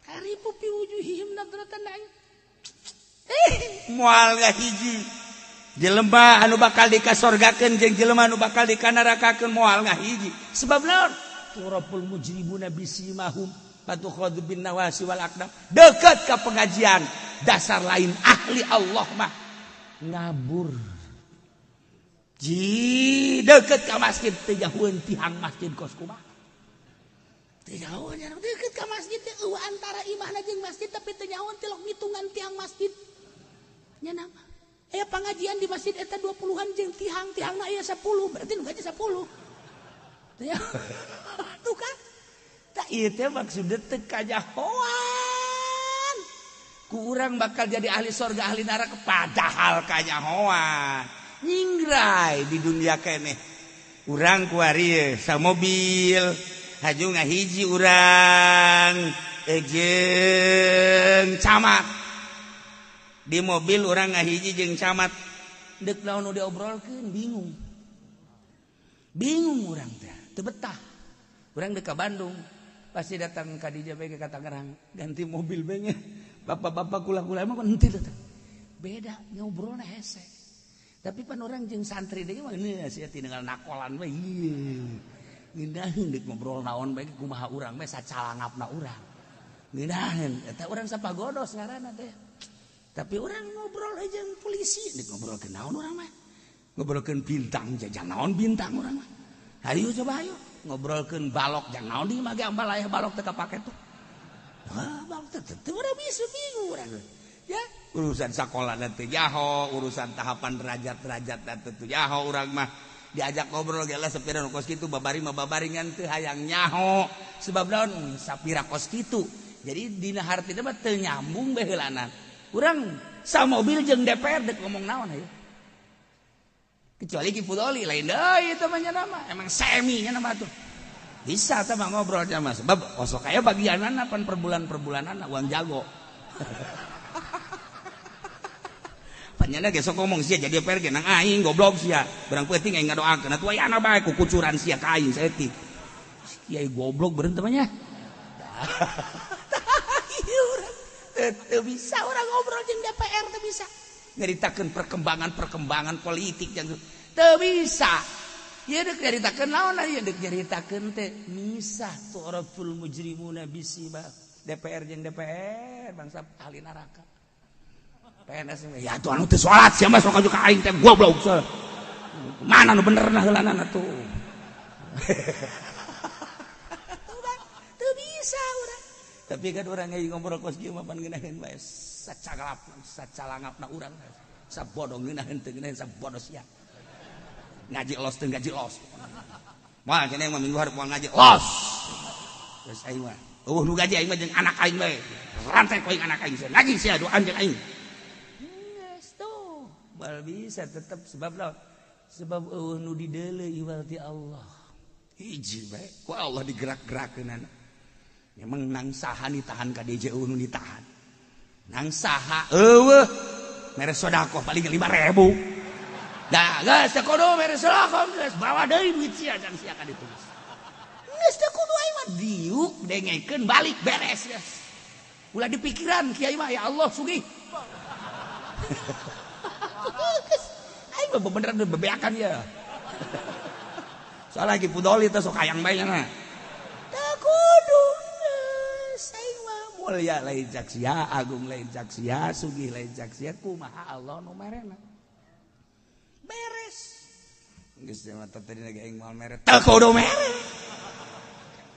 Haripu fi wujuhihim nadratan naim. Moal ngahiji. Jelema anu bakal dikasorgakeun jeung jelema anu bakal dikanarakakeun moal ngahiji. Sebab naon? Turapul mujrimuna bisimahum patukhadu bin nawasi wal aqdam. Dekat ka pengajian, dasar lain ahli Allah mah ngabur. Ji dekat ka masjid teh jauheun tihang masjid kos kumaha. Teh jauh nya dekat ka masjid teh eueuh antara imahna jeung masjid tapi teh jauh tilok ngitungan tiang masjid. Nya nama aya pengajian di masjid eta 20-an jeung tihang-tihangna aya 10 berarti nu gaji 10. Teh tuh kan. Tak ieu teh maksudna teu kajahoan. Ku urang bakal jadi ahli surga ahli neraka padahal kajahoan. Nyingrai di dunia keneh. Urang ku ari sa mobil, haju ngahiji urang jeung camat. Di mobil urang ngahiji jeung camat. Deuk naon nu diobrolkeun bingung. Bingung urang teh, teu betah. Urang deuk ka Bandung. Pasti datang ka dieu bae ka Tangerang, ganti mobil bae nya. Bapak-bapak kula-kula mah henteu teh. Beda ngobrolna hese. Tapi pan orang jeung santri deui mah geus sia tinggal nakolan we ieu. Ngeunaheun deuk ngobrol naon bae kumaha urang mah sacalangapna urang. Ngeunaheun eta urang sapagodos ngaranna teh. Tapi urang ngobrol jeung polisi deuk ngobrolkeun naon urang mah. Ngobrolkeun bintang jajan naon bintang urang mah. Hayu coba hayu ngobrolkeun balok jang naon di mage ambal aya balok teu kapake tuh. Balok teu urang bisa bingung urang. Ya, urusan sakola teh jaho, urusan tahapan derajat-derajat teh jaho urang mah diajak ngobrol ge lah sapira nu kos kitu babari mah babaringan teu hayang nyaho. Sebab naon sapira kos kitu. Jadi dina hartina mah teu nyambung bae heulana. Urang sa mobil jeung DPR deuk ngomong naon aya. Kecuali Ki Fudoli lain deui teh mah nama. Emang semi nya nama tuh. Bisa teh mah ngobrol teh mah sebab osok aya bagianana pan per bulanana uang jago. Panyana ge sok ngomong sia jadi DPR ge nang aing goblok sia. Barang penting aing ngadoakeun atuh aya ana bae ku kucuran sia ka aing saeutik. Kiai goblok beureun teh mah nya. Teu bisa orang ngobrol jeung DPR teu bisa. Nyaritakeun perkembangan politik yang teu bisa. Ieu deuk nyaritakeun naon ieu deuk nyaritakeun teh misah turaful mujrimuna bisiba DPR jeung DPR bangsa ahli neraka. PNS ya tuh anu teu salat sia mah sok aju ka aing teh goblok. Mana nu benerna heulanana tuh. Teu bisa urang. Tapi kan urang aya ngobrol kos kieu mah pan ngeunaheun bae sacalangapna urang. Sabodoh ngeunaheun teu ngeunaheun sabodoh sia. Ngaji los teu ngaji los. Moal cenah mah minggu hareup moal ngaji los. Terus aing mah nu gaji aing mah jeung anak aing bae. Rantai ku aing anak aing sia. Ngaji sia doan jeung aing. Bal bisa tetap sebab lah sebab nu dideuleu iwalti Allah hiji bae ku Allah digerak-gerakeunana memang nang saha ditahan ka DJ nu ditahan nang saha eueuh mere sedekah paling 5.000 Dah, guys, teu kudu beres lakom, guys. Bawa deui duit sia can sia ka ditu. Geus teu kudu aing mah diuk dengekeun balik beres, guys. Ulah di pikiran kiai mah ya Allah sugih. Aing mah beneran bebeakan ya. Soalnya lagi pudoli teh sok hayang bae nya. Teu kudu. Aing mah mulia lain cak sia, agung lain cak sia, sugih lain cak sia, kumaha Allah nu merena. Beres. Geus mata tadi lagi aing moal mere. Teu kudu mere.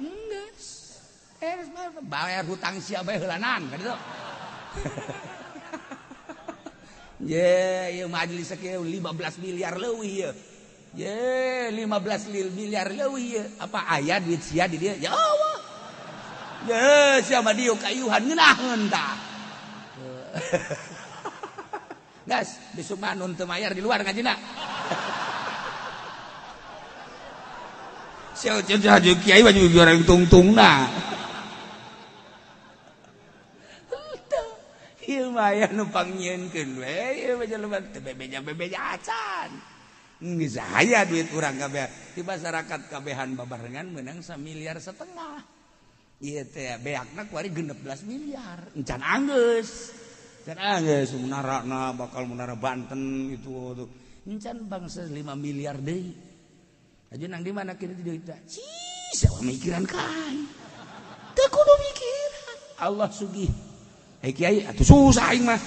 Geus. Beres mah bayar hutang sia bae heulanan kan itu. Ye, ieu majelis kieu 15 miliar leuwih ieu. Ye, 15 miliar leuwih ieu. Apa aya duit sia di dieu? Ya Allah. Ye, sia mah dieu kayuhan ngeunaheun tah. Gas, besok mah nun teu mayar di luar ngajina. Sia jadi kiai baju orang tungtungna. Ieu mah aya nu pangnyeunkeun we, ieu mah jelema teu bebeja acan. Geus aya duit urang kabeh. Di masyarakat kabehan babarengan meunang 1,5 miliar. Ieu teh beakna kuari 16 miliar. Encan anggeus. Munarana bakal munara Banten itu tuh. Encan bangsa 5 miliar deui. Aja nang di mana kieu duit teh? Cii, sawa mikiran kae. Teu kudu mikiran. Allah sugih. Hei kiai, atuh susah aing mah.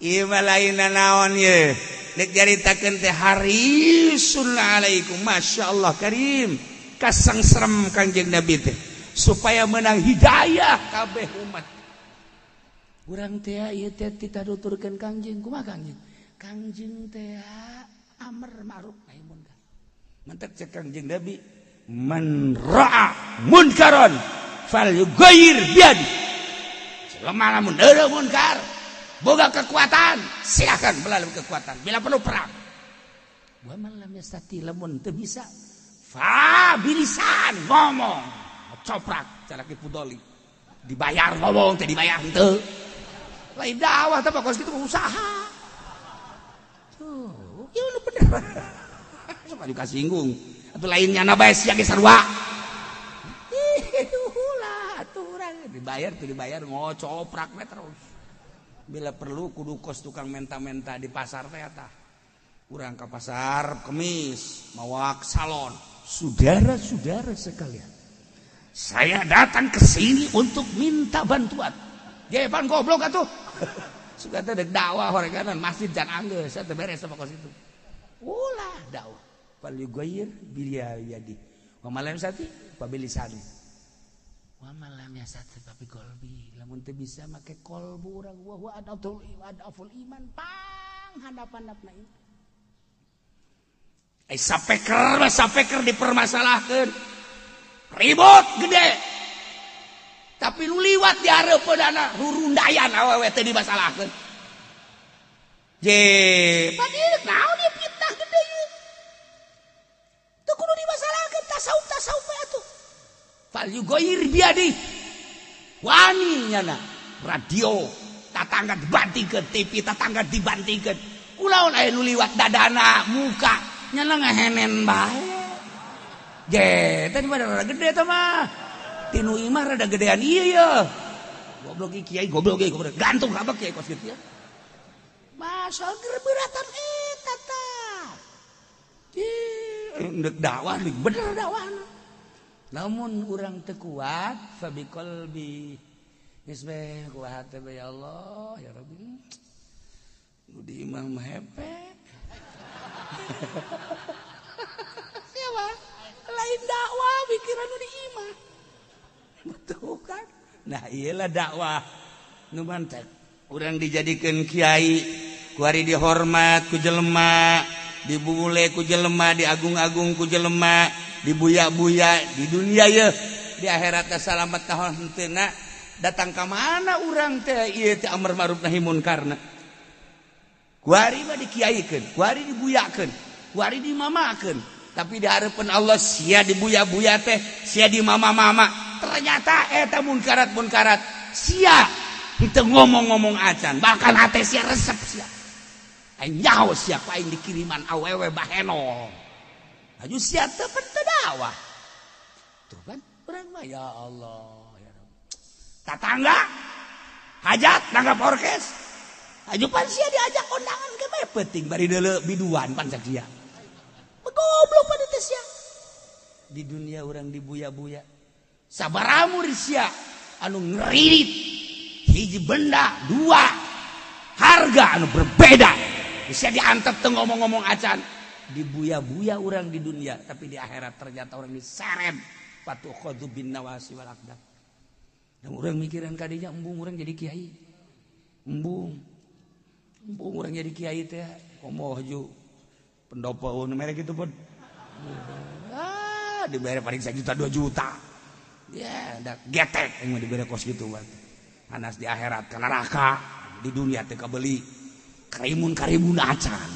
Ieu mah lainna naon ye. Nek jaritakeun teh harisun alaikum, masyaallah karim. Kasang serem Kangjeng Nabi teh supaya menang hidayah kabeh umat. Urang teh ieu teh dituturkeun Kangjeng kumaha Kangjeng? Kangjeng teh amr ma'ruf nahi munkar. Mantep cek Kangjeng Nabi, man ra'a munkaron falyughayyir biyadi. Selama lamun eueuh munkar, boga kekuatan, silakan melalui kekuatan. Bila perlu perang. Wa man lam yastati lamun teu bisa bilisan ngomong coprak cara kipudoli dibayar ngomong teh dibayar henteu lain dakwah teh pokoknya kitu usaha tuh ieu nu bener sok juga singgung atuh lainnya na bae sia ge sarua ulah atuh urang dibayar teh dibayar ngocoprak we terus bila perlu kudu kos tukang menta-menta di pasar teh eta urang ka pasar kemis mawa salon. Saudara-saudara sekalian, saya datang ke sini untuk minta bantuan. Jepan goblok atuh. Suka teh dek dakwah horeganan masjid jan anggeus teh beres sama kos itu. Ulah dakwah. Fal yughayyir bil yadi. Wa malam sati pabilisani. Wa malam yasati papi qalbi. Lamun teu bisa make qalbu urang wa adaful iman pang handap-handapna iman. Sapeker dipermasalahkan ribut gede tapi lu liwat di hareupeunana rurundayan awewe teh dimasalahkeun je padieu naon ieu fitnah gede ieu teu kudu dimasalahkeun tasawuf we atuh fal yughayyir biadi wani nyana radio tatangga dibantingkeun TV tatangga dibantingkeun kunaon aya nu liwat dadana muka nyala ngahenen bae. Ge, tadi mah rada gede teh mah. Tinu imah rada gedean ieu ya. Goblok ieu kiai goblok gantung kabeh kiai kos kitu ya. Masa gerberatan eta tah. Ndek dakwah bener dakwahna. Lamun urang teu kuat fa biqalbi. Geus bae kuat teh ya Allah ya Rabbi. Nu di imam hepe. Siapa? Lain dakwah pikiran di imah. Betul kan? Nah iyalah dakwah. Nu mantep. Urang dijadikeun kiai, kuari dihormat ku jelema, dibule ku jelema, diagung-agung ku jelema, dibuya-buya di dunia ye, di akhirat teh salamet ka henteuna. Datang ka mana urang teh ieu teh amar ma'ruf nahi munkarna. Kuari mah dikiaikeun, kuari dibuyakeun, kuari dimamakeun, tapi di hareupeun Allah sia dibuya-buya teh, sia dimama-mama. Ternyata eta munkarat sia Itu ngomong-ngomong acan, bahkan hati sia resep sia. Nyaho siapa yang dikiriman awewe baheno. Aju sia teu dakwah. Tuh kan, urang mah ya Allah, ya Rabbi. Tatangga hajat nanggap orkes. Aju pan sia diajak kondangan ke bae penting bari deuleu biduan pan sak dia. Goblok pada teh sia. Di dunia orang dibuya-buya. Sabaramu di sia anu ngeririt. Hiji benda, dua harga anu berbeda bisa diantep tuh ngomong-ngomong acan dibuya-buya orang di dunia tapi di akhirat ternyata orang diseret patuh khudhu bin nawasi wal aqdam dan orang mikiran kadinya embung orang jadi kiai embung orang jadi kiai teh komoh ju pendopo merek itu pun dibayar paling 1 juta 2 juta ya ada getek yang mau dibayar kos gitu kan panas di akhirat ke neraka di dunia teh kabeli karimun acan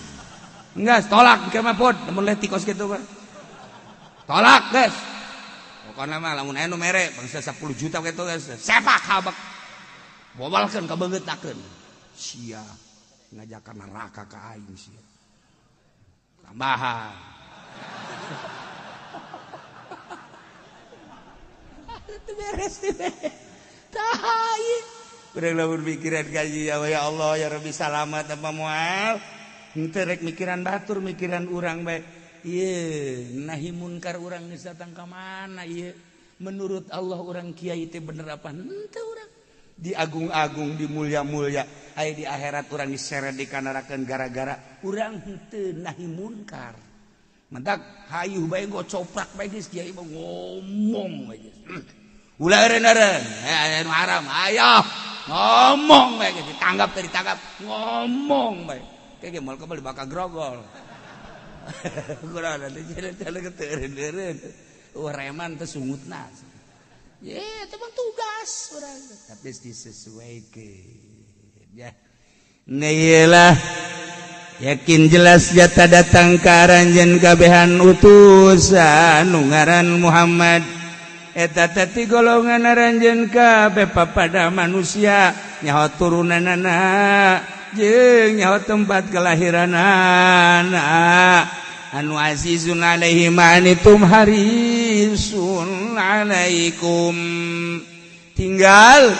enggak tolak ke mah pod mun leti kos kitu mah tolak guys pokona mah lamun aya nu mere bangsa 10 juta kitu guys sepak habak bobalkeun ka beungeutakeun sia ngajakan neraka ka aing sia tambahan itu beres Urang lamun pikiran kaji ya Allah ya Rabbi salamat apa moal. Henteu rek mikiran batur mikiran urang bae. Ieu nahi munkar urang geus datang ka mana ieu? Menurut Allah urang kiai teh bener apa? Henteu urang. Diagung-agung, dimulya-mulya. Aya di akhirat urang diseret dikanarakeun gara-gara urang henteu nahi munkar. Mentak hayuh bae gocoprak bae geus kiai mah ngomong bae geus. Ulah eureun-eureun, anu haram, ayo ngomong bae ditanggap teh ditangkap, ngomong bae. Kayak moal ka beli bakal grogol. Kurang teh jalan-jalan teh eureun-eureun. Reman teh sungutna. Ye, teh mah tugas urang. Tapi disesuaikeun. Ya. Neilah yakin jelas jata datang ka aranjeun kabehan utusan nu ngaran Muhammad. Eta tadi golongan aranjeun kabeh papada manusia nyaho turunanana jeung nyaho tempat kelahiranana anu azizun alaihi manitum harisun alaikum tinggal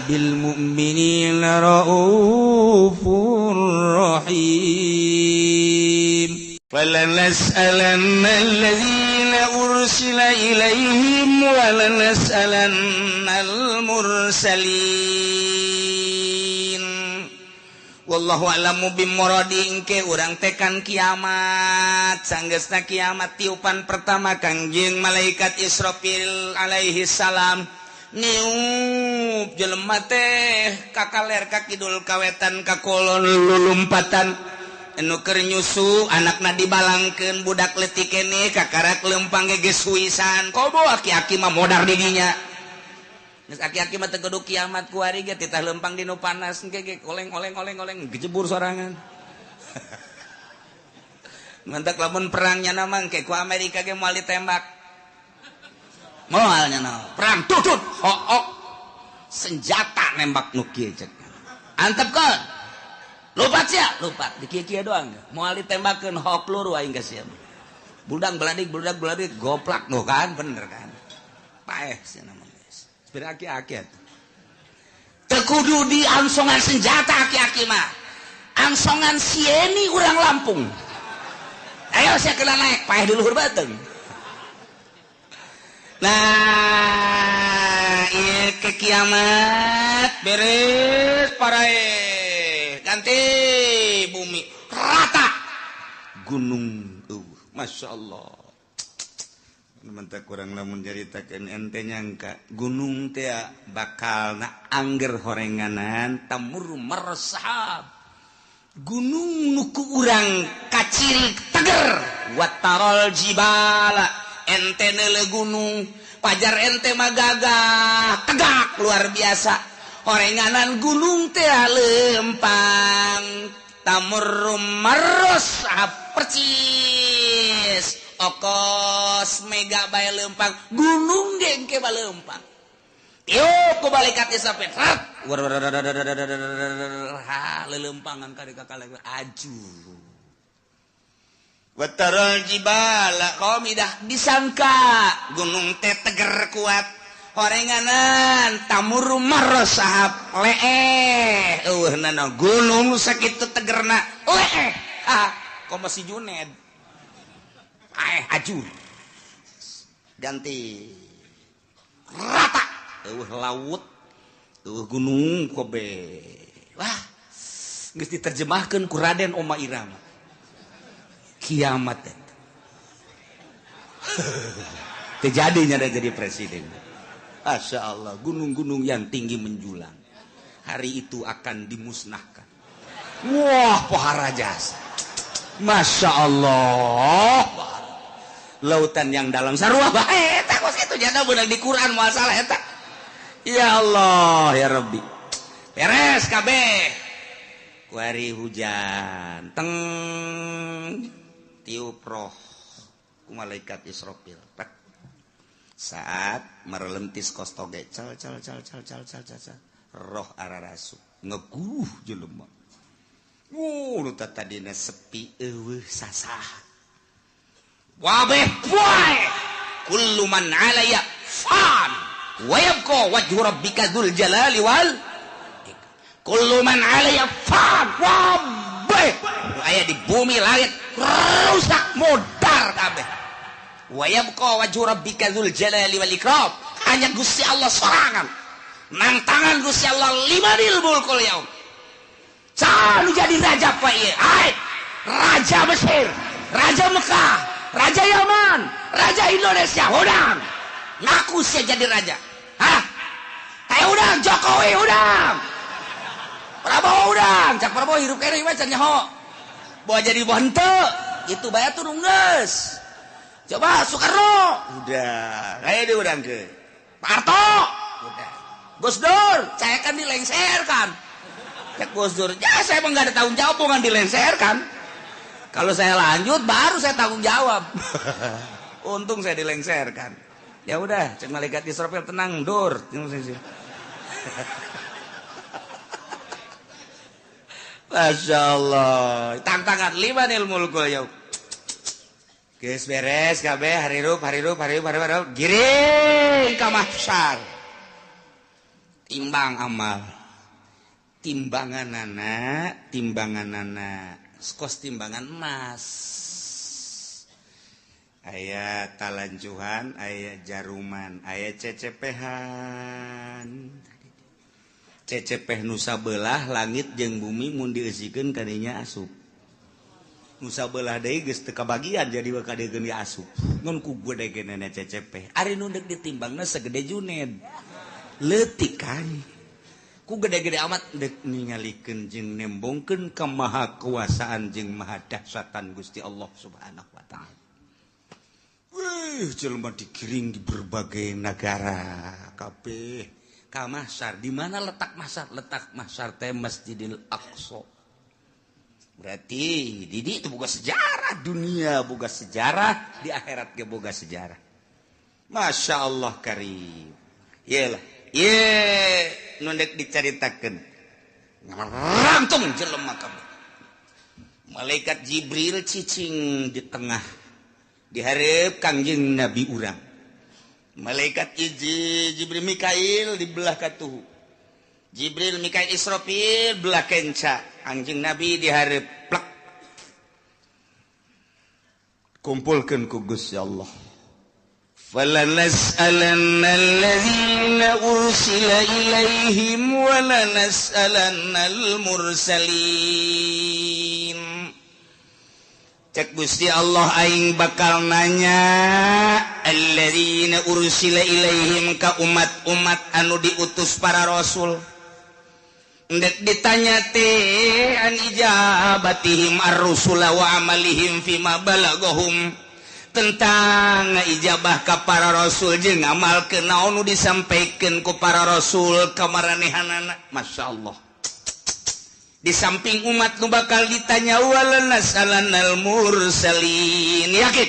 bil mu'minina raufur rahim falanas'alanna alladzina ursila ilaihim walanas'alannal mursalin wallahu a'lamu bimuradi engke urang tekan kiamat sanggeusna kiamat tiupan pertama kangjeng malaikat Israfil alaihi salam niup jelema teh ka kaler ka kidul kawetan ka kulon lulumpatan anu keur nyusu anakna dibalangkeun budak leutik keneh kakarak leumpang geus suisan kobo aki-aki mah modar di dinya geus aki-aki mah teu kudu kiamat ku ari ge titah leumpang di nu panas engke oleng gejebur sorangan mantak lamun perangnya na mah engke ku Amerika ge moal ditembak moal nya perang tutut hook senjata nembak nu kieu cek antepkeun lupat di kieu doang moal ditembakeun hok peluru aing geus sia budak beladik goplak no kan bener kan paeh cenah mah geus sepira aki-aki teu kudu diangsongan senjata aki-aki mah angsongan sieni urang Lampung ayo sia kena naik paeh di luhur bateung nah ieu ke kiamat beres parae ganti bumi rata gunung Masya Allah mentak kurang lamun jaritakeun ente nyangka gunung teh bakal na angger horenganan tamur meresap gunung nuku urang kaciri teger watarol jibala ente neule gunung pajar ente magagah tegak luar biasa horenganan gunung teh lempang tamurum maros percis okos mega bae lempang gunung ge engke baleumpang tiup ku malaikat Israfil lelempangan ka kakak aju wataral jibala qamidah disangka gunung teh teger kuat horenganan tamur marra sahab leeh nana gunung sakitu tegerna leeh kok masih Juned ajur ganti rata laut gunung kobe wah geus diterjemahkeun ku Raden Oma Irama kiamat terjadinya ada jadi presiden. Masya Allah, gunung-gunung yang tinggi menjulang hari itu akan dimusnahkan. Wah, pohara jasa. Masya Allah, lautan yang dalam sarua bae eta kos kitu jana beunang di Quran masalah eta. Ya Allah, ya Rabbi. Beres kabeh. Kuari hujan, teng tiup roh ku malaikat Israfil. Saat merelentis kostoge cal roh ararasu ngeguh jelema. Nu tadina sepi eueuh sasah. Wabeh poe kullu man 'alaya fan wa yabqa wajhu rabbika dzul jalali wal kullu man 'alaya fan wabeh aya di bumi langit rusak modar kabeh. Wa yabqa wajhu rabbika dzul jalali wal ikram. Hanya Gusti Allah sorangan. Nang tangan Gusti Allah limanil mulkul yaum. Can jadi raja apa ieu? Ai, raja Mesir, raja Mekah, raja Yaman, raja Indonesia, udang. Ngaku sia jadi raja. Hah? Hayu udang Jokowi udang. Prabowo udang, cak Prabowo hirup kene we can nyaho. Bawa jadi henteu. Itu bae turun geus. Coba Soekarno udah kayak dia udah ke Pak Harto udah Gus Dur saya kan dilengserkan ya Gus Dur ya saya emang gak ada tanggung jawab bukan dilengserkan kalau saya lanjut baru saya tanggung jawab untung saya dilengserkan ya udah cek malaikat Israfil tenang Dur Masya Allah tantangan limanil mulkul yaum. Geus beres kabeh harirup giring ka mahsyar. Timbang amal. Timbanganana kos timbangan emas. Aya talanjuhan, aya jaruman, aya cecepehan. Cecepeh nu sabelah langit jeung bumi mun dieusikeun ka dinya asup. Nusa belah deui geus teu kabagian jadi kadegeun di asup. Ngun ku gede genena cecepeh. Ari nu deuk ditimbangna segede Juned. Leutik kan. Ku gede-gede amat deuk ningalikeun jeung nembongkeun ka maha kuasaan jeung maha dahsyatan Gusti Allah Subhanahu wa taala. Wih, jelema dikiring di berbagai negara kabeh ka mahsyar. Di mana letak mahsyar? Letak mahsyar teh Masjidil Aqsa. Berarti Didi itu boga sejarah dunia boga sejarah di akhirat ge boga sejarah. Masya Allah karim. Yelah, nu deuk dicaritakeun. Rantung jelema kabeh. Malaikat Jibril cicing di tengah. Dihareup Kangjeng Nabi urang. Malaikat Jibril Mikail di belah katuhu. Jibril Mikail Israfil belah kenca. Anjing Nabi dihareup plek kumpulkeun ku Gusti Allah. Falanas'alanna allazina ursila ilaihim wa lanas'alannal mursalin. Cek Gusti Allah aing bakal nanya allazina ursila ilaihim ka umat-umat anu diutus para rasul. Ndek ditanya teh an ijabatihim ar-rusula wa amalihim fima balagahum tentang ijabah ka para rasul jeung ngamalkeun naon nu disampaikeun ku para rasul ka maranehanana. Masyaallah. Di samping umat nu bakal ditanya walanas'alannal mursalin. Yakin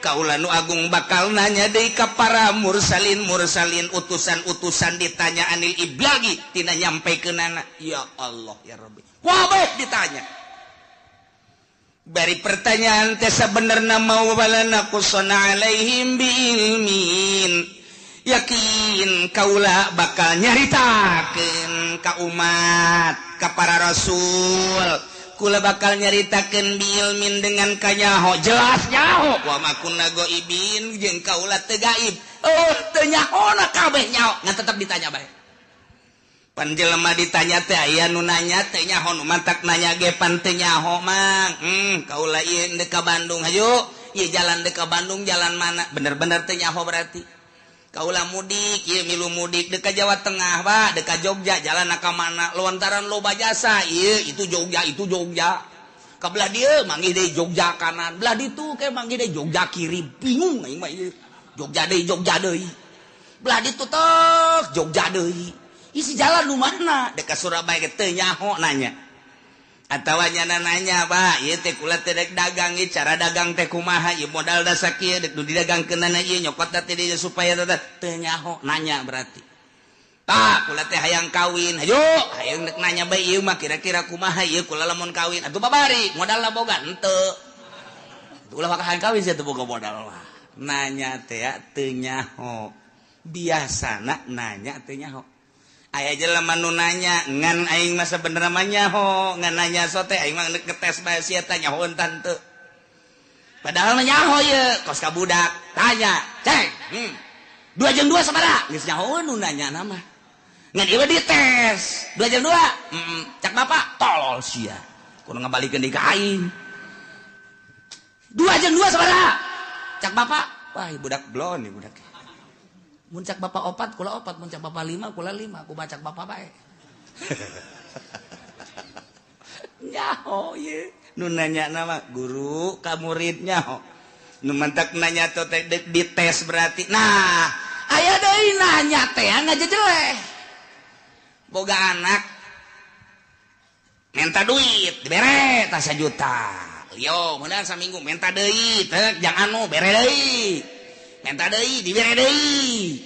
kaula nu agung bakal nanya deui ka para mursalin utusan-utusan ditanya anil iblagi tina nyampekeunana. Ya Allah ya Rabbi, wabah ditanya bari pertanyaan teh sabenerna maubalana qusana alaihim biilmin, yakin kaula bakal nyaritakeun ka umat ka para rasul, kula bakal nyaritakeun biilmin dengan kanyaho jelas nyaho, wa makunna goibin jeung kaula teu gaib. Teu nyahona kabeh nyaho, ngan tetep ditanya bae. Pan jelema ditanya teh aya nu nanya teh nyaho, nu mantak nanya ge pan teu nyaho mang. Kaula ieu deuk ka Bandung, hayu ieu jalan deuk ka Bandung jalan mana? Bener-bener teu nyaho berarti. Kaula mudik, ieu milu mudik deuk ka Jawa Tengah, Pak, deuk ka Jogja, jalan ka mana? Lontaran loba jasa, ieu itu Jogja. Ka belah dieu manggih deui Jogja kanan, belah ditu ke manggih deui Jogja kiri. Bingung aing mah ieu. Jogja deui. Belah ditu tek Jogja deui. Isi jalan nu mana? Deuk ka Surabaya teu nyaho nanya. Atawa nyana nanya, Pak, ieu teh kula teh rek dagang ieu cara dagang teh kumaha ieu modal da sakieu deuk nu didagangkeunana ieu nyokot teh dieu supaya teu nyaho nanya berarti. Tah kula teh hayang kawin, hayu hayang deuk nanya bae ieu mah kira-kira kumaha ieu kula lamun kawin atuh babari modalna boga henteu. Ulah maka hayang kawin sia teu boga modal mah. Nanya teh teu nyaho. Biasana nanya teu nyaho. Aya jelema nu nanya ngan aing mah sabenerna mah nyaho, ngan nanya sote aing mah ngetes bae sia teh nyahoeun tante. Padahal mah nyaho ye, kos ka budak tanya, "Cek, 2 jeung 2 sabaraha?" Geus nyahoeun nu nanya nama. Ngan ieu dites. 2 jeung 2? Cak Bapak tolol sia. Kudu ngabalikeun deui ka aing. 2 jeung 2 sabaraha? Cak Bapak, wah budak blon nih budak. Mun cak Bapak 4 kula 4, mun cak Bapak 5 kula 5, ku bacak Bapak bae. Nyaho ye. Nu nanya nama guru ka murid nyaho. Nu mantak nanya teh dites berarti. Nah, aya deui nanya teh ngajejeleh. Boga anak minta duit dibere tah 1 juta. Yo, meunang saminggu minta deui teh jang anu bere deui. Minta deui dibere deui.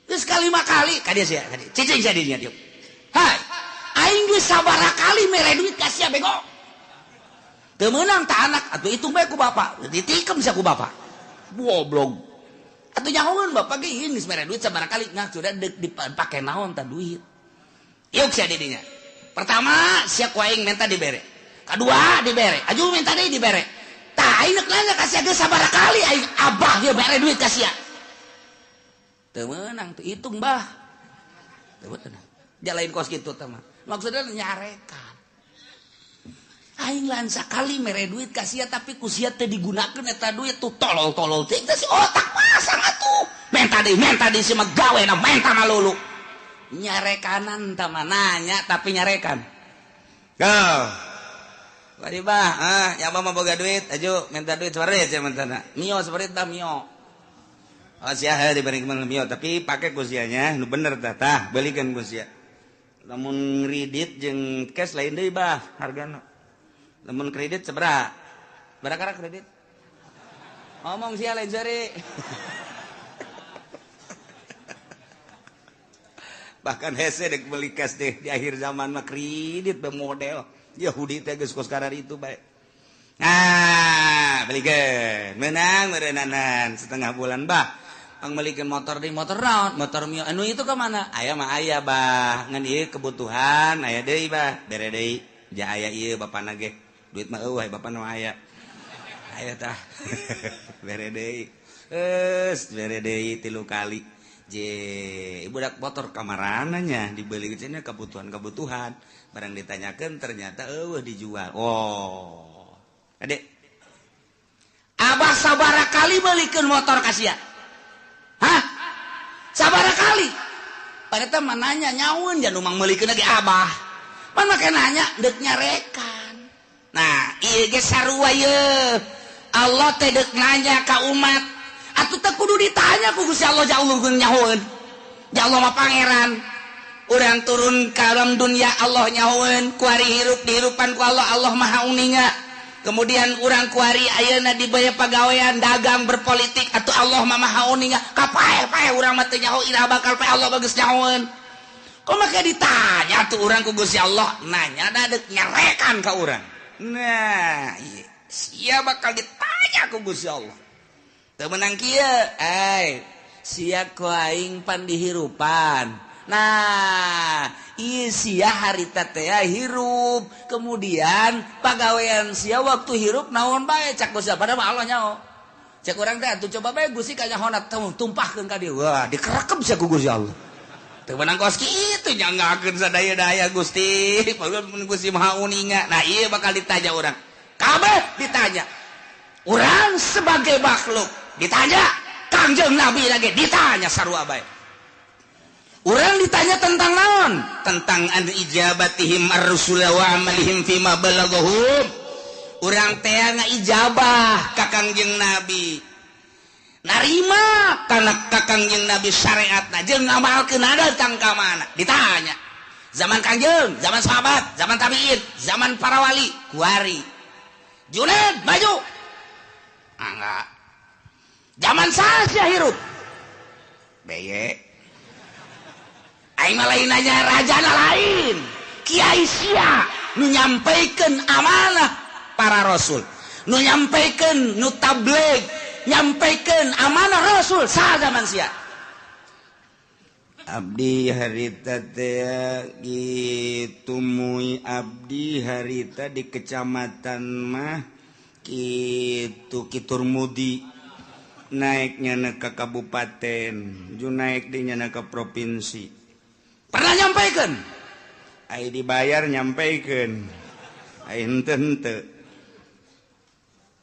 Geus kalima kali ka dieu sia, ka dieu. Cicing sia dieu dieu. Hai, aing geus sabaraha kali mere duit ka sia bego. Teu meunang tah anak atuh hitung bae ku bapak, ditikem sia ku bapak. Goblok. Atuh nyahoeun bapak ge ieu geus mere duit sabaraha kali, ngah sudah dipake naon tah duit. Ieu sia di dinya. Pertama, sia ku aing minta dibere. Kadua dibere, aju minta deui dibere. Tah aing nanya ka sia geus sabaraha kali aing abah ge mere duit ka sia. Teu meunang teu hitung bah. Teu meunang. Jalain kos kitu teh mah. Maksudna nyarekan. Aing lan sakali mere duit ka sia tapi ku sia teu digunakeun eta duit tuh tolol-tolol teh si otak pasang atuh. Menta deui si mah gawena menta malulu. Nyarekanan tah mah nanya tapi nyarekan. Go. Bari bah, ya mah boga duit, aju minta duit sabareh sia mentana. Mio sabareh tah mio. Oh sia dibanding mio tapi pake ku sianya nu bener tah beulikeun ku sia. Lamun kredit jeung cash lain deui bah hargana. Lamun kredit sabaraha? Barakara kredit? Ngomong sia lain sari. Bahkan hese dek beli cash deh di akhir zaman mah kredit bermodel. Yahudi teh geus kos karar itu bae. Nah, belikeun. Menang meureunanan setengah bulan bah. Ang melikeun motor deui motor naon? Motor mio. Anu itu ka mana? Aya mah aya bah. Ngan ieu kebutuhan aya deui bah. Bere deui. Ja aya ieu bapana ge. Duit mah eueuh bapana mah aya. Aya tah. Bere deui. Bere deui 3 kali. Budak motor kamarana nya dibeli cenah kebutuhan barang ditanyakan ternyata dijual. Oh adek abah sabaraha kali belikeun motor ka sia? Hah? Sabaraha kali? Padahal mah nanya nyaun jan umang meulikeun ge abah. Pan make nanya deuk nyarekan. Nah, ieu ge sarua yeuh. Allah teh deuk nanya ka umat. Atuh teh kudu ditanya ku Gusti Allah jauhkeun nyahoeun. Ja Allah mah pangeran. Urang turun ka alam dunya Allah nyahoeun, ku ari hirup dihirupan ku Allah, Allah Maha Uninga. kemudian urang kuari ayeuna dibaya pagawean dagang berpolitik atau Allah mamahauninya kapae urang mah teu nyaho ira bakal pae Allah bagus nyahoeun. Kok make ditanya tuh urang ku Gusti Allah nanya dadek nyarekan ka urang. Nah, iya. Sia bakal ditanya ku Gusti Allah. Teu meunang kieu, sia ku aing pan dihirupan. Nah, sia harita teh hirup, kemudian pagawean sia waktu hirup naon bae cak Gusti padahal mah Allah nyaho. Cak urang teh atuh coba bae Gusti ka nyahona tumpahkeun ka dieu. Wah, dikerekem sia ku Gusti Allah. Teu meunang kos kitu nyanggakeun sadaya-daya Gusti, mun Gusti Maha Uninga. Nah, ieu bakal ditanya urang. Kabeh ditanya. Urang sebagai makhluk ditanya, Kangjeng Nabi lagi ditanya sarua bae. Urang ditanya tentang naon? Tentang an ijabatihim ar-rusul wa amalihim fima balaghahum. Urang teh ngaijabah ka Kangjeng Nabi. Narima kana ka Kangjeng Nabi syariatna jeung ngamalkeun datang ka mana? Ditanya. Zaman Kangjeng, zaman sahabat, zaman tabi'in, zaman para wali, kuari. Junaid maju. Enggak. Zaman saha hirup? Beye. Aing mah lain nanya rajana lain. Kiai sia nu nyampaikeun amanah para rasul. Nu nyampaikeun nu tabligh, nyampaikeun amanah rasul saha zaman sia? Abdi harita teh kitu mui abdi harita di kecamatan mah kitu Kiturmudi naiknya ke kabupaten ju naik di nya ke provinsi. Pernah nyampaikan? Ai dibayar nyampaikan. Ai henteu.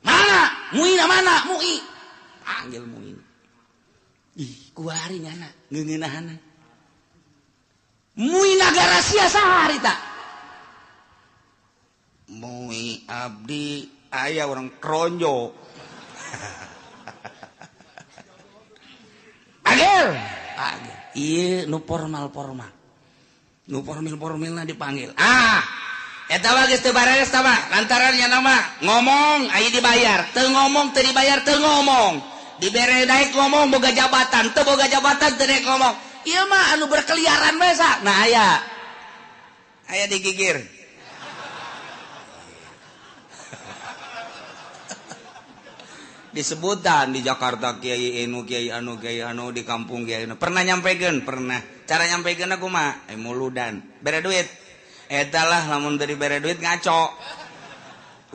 Mana? Muina mana? Mui. Panggil mui. Ih, kuari nyana ngeungeunahana. Mui nagara sia saha harita? Mui abdi aya orang kronjo. Panggil. Iya, nu formal. Nu formal dipanggil. Eta mah geus teu bares tah mah. Lantaran nya nama ngomong aya dibayar, teu ngomong teu dibayar teu ngomong. Dibere daek ngomong boga jabatan, teu boga jabatan teu daek ngomong. Ieu mah anu berkeliaran bae sa. Nah aya digigir. Disebutan di Jakarta kiai anu di kampung kiai pernah nyampaikan cara nyampaikan aku mah muludan bere duit eta lah lamun dari bere duit ngaco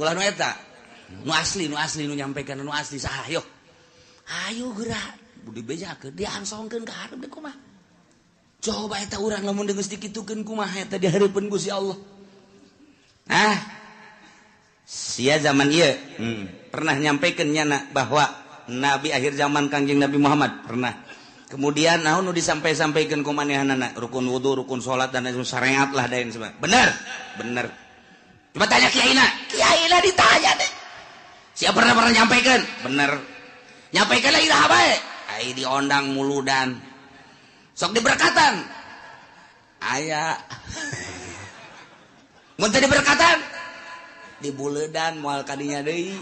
ulah nu eta nu asli nu nyampaikan nu asli saha ayo gerak budi bejakeun diangsongkeun ka hareup deuk kumaha coba eta urang lamun geus dikitukeun kumaha eta di hareupeun Gusti Allah. Nah sia zaman ieu pernah nyampaikan nyana bahwa Nabi akhir zaman Kangjeng Nabi Muhammad pernah. Kemudian naon nu disampaikan ku manehanana rukun wudu, rukun salat dan syariat lah dain semua. Bener. Coba tanya kiaina ditanya deh. Siapa pernah nyampaikan? Bener. Nyampaikan lagi dah bae. Ai diondang muludan. Sok diberkatan. Aya. Mun teu diberkatan dibuledan moal kadinya deui.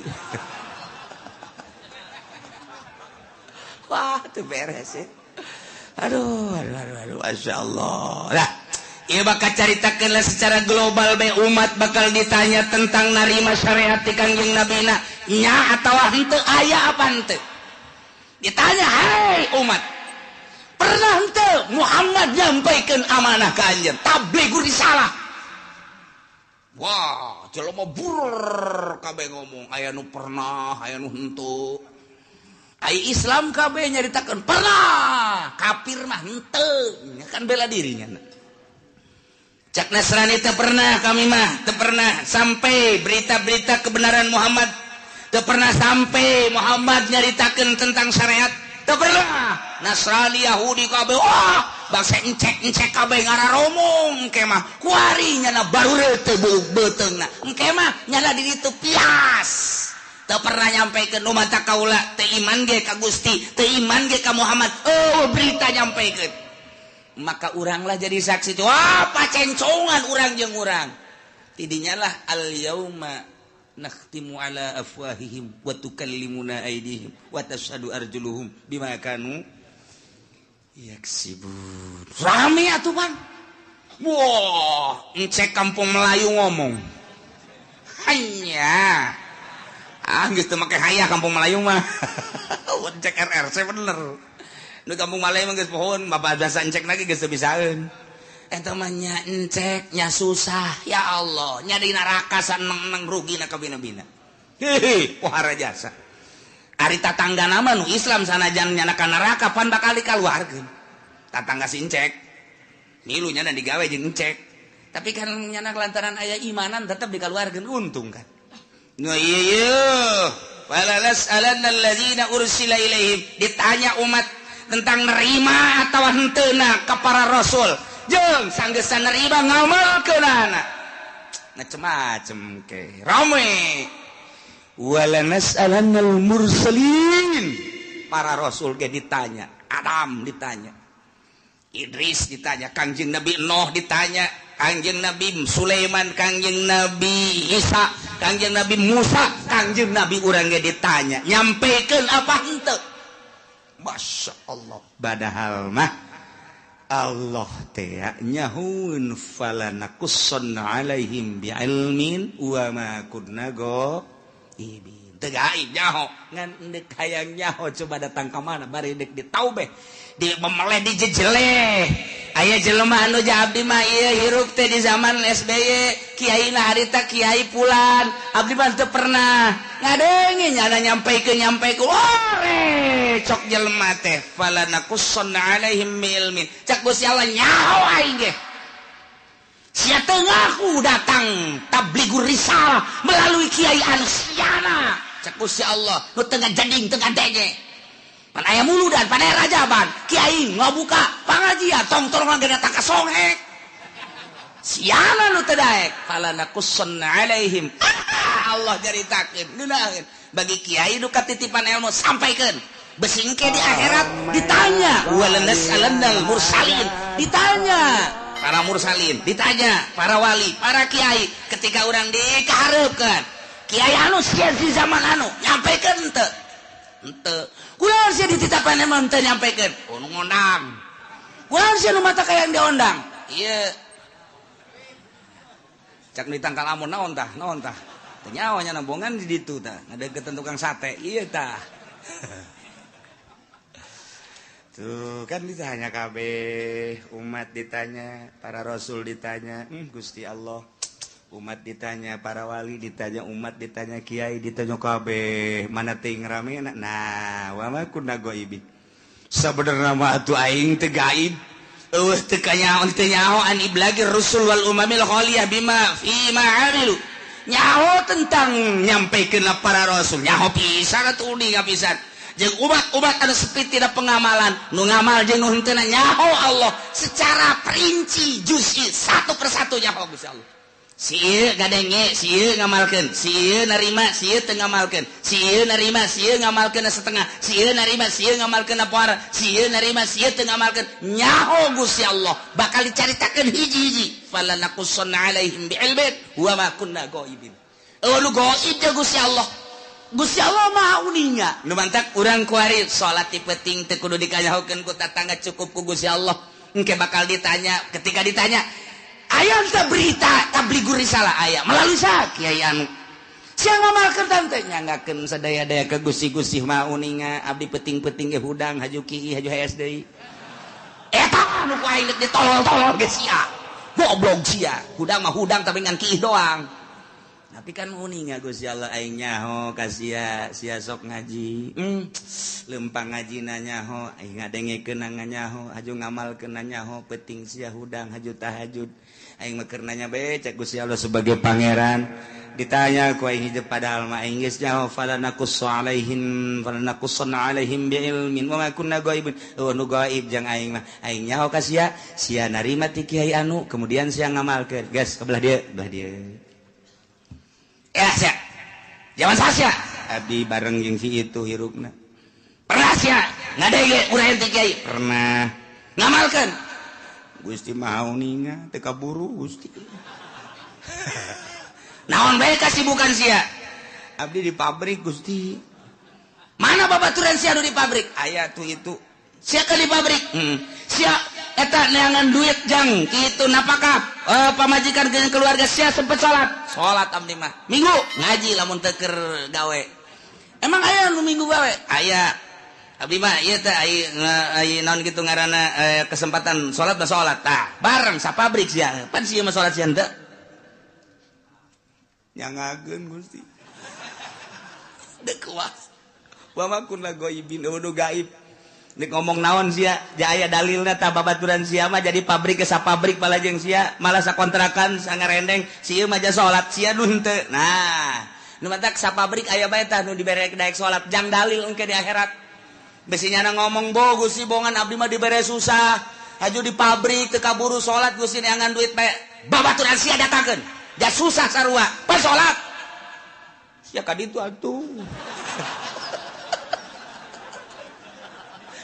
Wah, itu beres ya. Aduh, Masya Allah. Nah, ia bakal caritakeun secara global be umat bakal ditanya tentang narima syariat di Kangjeng Nabi na nya atawa henteu aya apa henteu. Ditanya, "Hai umat, pernah henteu Muhammad nyampaikeun amanah ka anjeun? Tabligh risalah." Wah, jelema bur kabeh ngomong aya nu pernah, aya nu henteu. Ai Islam kabeh nyaritakeun pernah, kafir mah henteu, kan bela dirinya. Cak Nasrani teu pernah, kami mah teu pernah sampai berita-berita kebenaran Muhammad, teu pernah sampai Muhammad nyaritakeun tentang syariat, teu pernah. Nasrani Yahudi kabeh wah, bangsa encek kabeh ngararomong engke mah kuari nyana baru teu beuteungna. Engke mah nyana di ditu pias. Teu pernah nyampaikeun nu mata kaula teu iman ge ka Gusti, teu iman ge ka Muhammad. Oh, berita nyampaikeun. Maka uranglah jadi saksi. Wah, pacencongan urang jeung urang. Tidinya lah al yauma nakhtimu ala afwahihim wa tukallimuna aydihim wa tashhadu arjuluhum bima kanu yaksibun. Rame atuh pan. Wah, encek kampung Melayu ngomong. Hanya gitu make hayah kampung Melayu mah. Encek RRC bener. Nu kampung Melayu mah geus pohon, bapak bahasa encek lagi geus bisaeun. Eta mah nya encek nya susah. Ya Allah, nya di neraka saneng rugina ka bina-bina. Hehe, wahara jasa. Ari tatanggana mah nu Islam sanajan nya ka neraka pan bakal dikaluarkeun. Tatangga si encek. Milunya dan digawe jeung encek. Tapi kan nya lantaran aya imanan tetep dikaluarkeun untung kan. No iya. Walalas alanna alladzina ursila ilaihim, ditanya umat tentang nerima atau henteuna ka para rasul. Jeung sanggeus nerima ngamalkeunana. Macem-macem ke. Rame. Walanas alannal mursalin. Para rasul ge ditanya, Adam ditanya. Idris ditanya, Kangjeng Nabi Nuh ditanya, Kangjeng Nabi Sulaiman, Kangjeng Nabi Isa, Kangjeng Nabi Musa, Kangjeng Nabi urang ge ditanya, nyampekeun apa henteu? Masya Allah. Padahal mah Allah teh nyahun falanakusson alaihim bi'ilmin wa ma kunna ghaibin. Teu gaib nyaho, ngan deuk hayang nyaho coba datang ka mana bari deuk ditaubeh. Di memeleh di jejele aya jelema anu ja abdi mah ieu hirup teh di zaman SBY kiaina harita kiai Pulan abdi mah teu pernah ngadengi nyana nyampeikeun ore cok jelema teh falanakusson alaihim ilmin cak Gusti Allah nyaho aing ge sia teu ngaku datang tabligur risalah melalui kiai anu siana cak Gusti Allah nu teu ngajading teu ngadenge. Pan aya muludan, pan aya rajaban, kiai ngabuka pangajian, tong-tong lagi datang ka songek. Siana nu teu daek, falanakusson alaihim. Allah jaritakeun, neunaeun. Bagi kiai nu katitipan ilmu sampaikeun. Besingke di akhirat ditanya, walanas alannal mursalin, ditanya para mursalin, ditanya para wali, para kiai ketika urang dikahareupeun. Kiai anu sieun di zaman anu nyampaikeun teu? Henteu. Kunaon sia dititapan emang teu nyampekeun? Oh nu ngondang. Kunaon sia nu mata kayang diondang? Ieu. Cak ditangkal amun naon tah? Naon tah? Teu nyaho nya nambongan di ditu tah. Ngadeukeun tukang sate. Ieu tah. Tuh kan ditanya kabeh, umat ditanya, para rasul ditanya, Gusti Allah. Umat ditanya, para wali ditanya, umat ditanya, kiai ditanya kabeh, mana ting rame. Nah, wa ma kunna ghaibin. Sabenerna mah atuh aing teu gaib. Eueuh teu kanyaho teu nyaho an iblagi rusul wal umamil khaliyah bima fi ma amilu. Nyaho tentang nyampekeun para rasul. Nyaho pisan atuh uning pisan. Jeung umat-umat anu sepi tidak pengamalan, nu ngamal jeung nu henteu nyaho Allah secara perinci juz'i satu persatu nyaho Gusti Allah. Sieu gadenge, sieu ngamalkeun, sieu narima, sieu teu ngamalkeun, sieu narima, sieu ngamalkeun setengah, sieu narima, sieu ngamalkeun poara, sieu narima, sieu teu ngamalkeun. Nyaho Gusti Allah bakal dicaritakeun hiji-hiji. Falanakussonna alaihim bi'ilmin wa ma kunna ghaibin. Nu gaib ya Gusti Allah. Gusti Allah maha uninga. Nu mantak urang kuari salat ti penting teu kudu dikanyahokeun ku tatangga cukup ku Gusti Allah. Engke bakal ditanya, ketika ditanya aya teh berita tabligur risalah aya melalui saha kiai anu sia ngamalkeun tante nyanggakeun sadaya-daya ke Gusti-Gusti mah uninga abdi peuting-peuting ge hudang haju kiai haju hayas deui eta anu ku aing ditolol-tolol ge sia goblok sia hudang mah hudang tapi ngan kiai doang tapi kan uninga Gusti Allah aing nyaho ka sia sok ngaji lempang ngajina nyaho aing ngadengekeun nganyaho haju ngamalkeun nyaho peuting sia hudang haju tahajud aing meukeun nanya bae cek Gusti Allah sebagai pangeran ditanya ku aing hijab padahal mah aing geus nyaho falanakussonna alaihim bi'ilmin wa ma kunna ghaibin. Nu gaib jeung aing mah aing nyaho ka sia narima ti kiai anu kemudian sia ngamalkeun geus ka belah dieu sia zaman sasia abdi bareng jeung si itu hirupna pernah sia ngadege urang ti kiai pernah ngamalkeun Gusti mah uninga teu kaburu Gusti. Naon bae kasibukan sia? abdi di pabrik Gusti. Mana babaturan sia di pabrik? Aya tuh itu. Sia ke di pabrik. Sia eta neangan duit jang kitu napakah pamajikan jeung keluarga sia sempet salat abdi mah. Minggu ngaji lamun teu keur gawe. Emang aya nu minggu gawe? Aya. Abdi mah ieu teh ai naon kitu ngaranna kesempatan salat mah salat. Tah, bareng sa pabrik sia. Pan sia mah salat sia henteu? Nyangageun Gusti. Dek kuas. Wa ma kunna ghaibin udah gaib. Nek ngomong naon sia, aya dalilna tah babaturan sia mah jadi pabrik ke sa pabrik bala jeung sia, malah sakontrakan sangarendeng si ieu mah ja salat sia nu henteu. Nah, nu matak sa pabrik aya bae tah nu dibere daek salat, jang dalil engke di akhirat. Besinya ngomong bogus sih bongan abdi mah dibere susah. Haju di pabrik teu kaburu salat Gusti neangan duit bae. Babaturan sia datangkeun. Ja susah sarua, pas salat. Sia ka ditu atuh.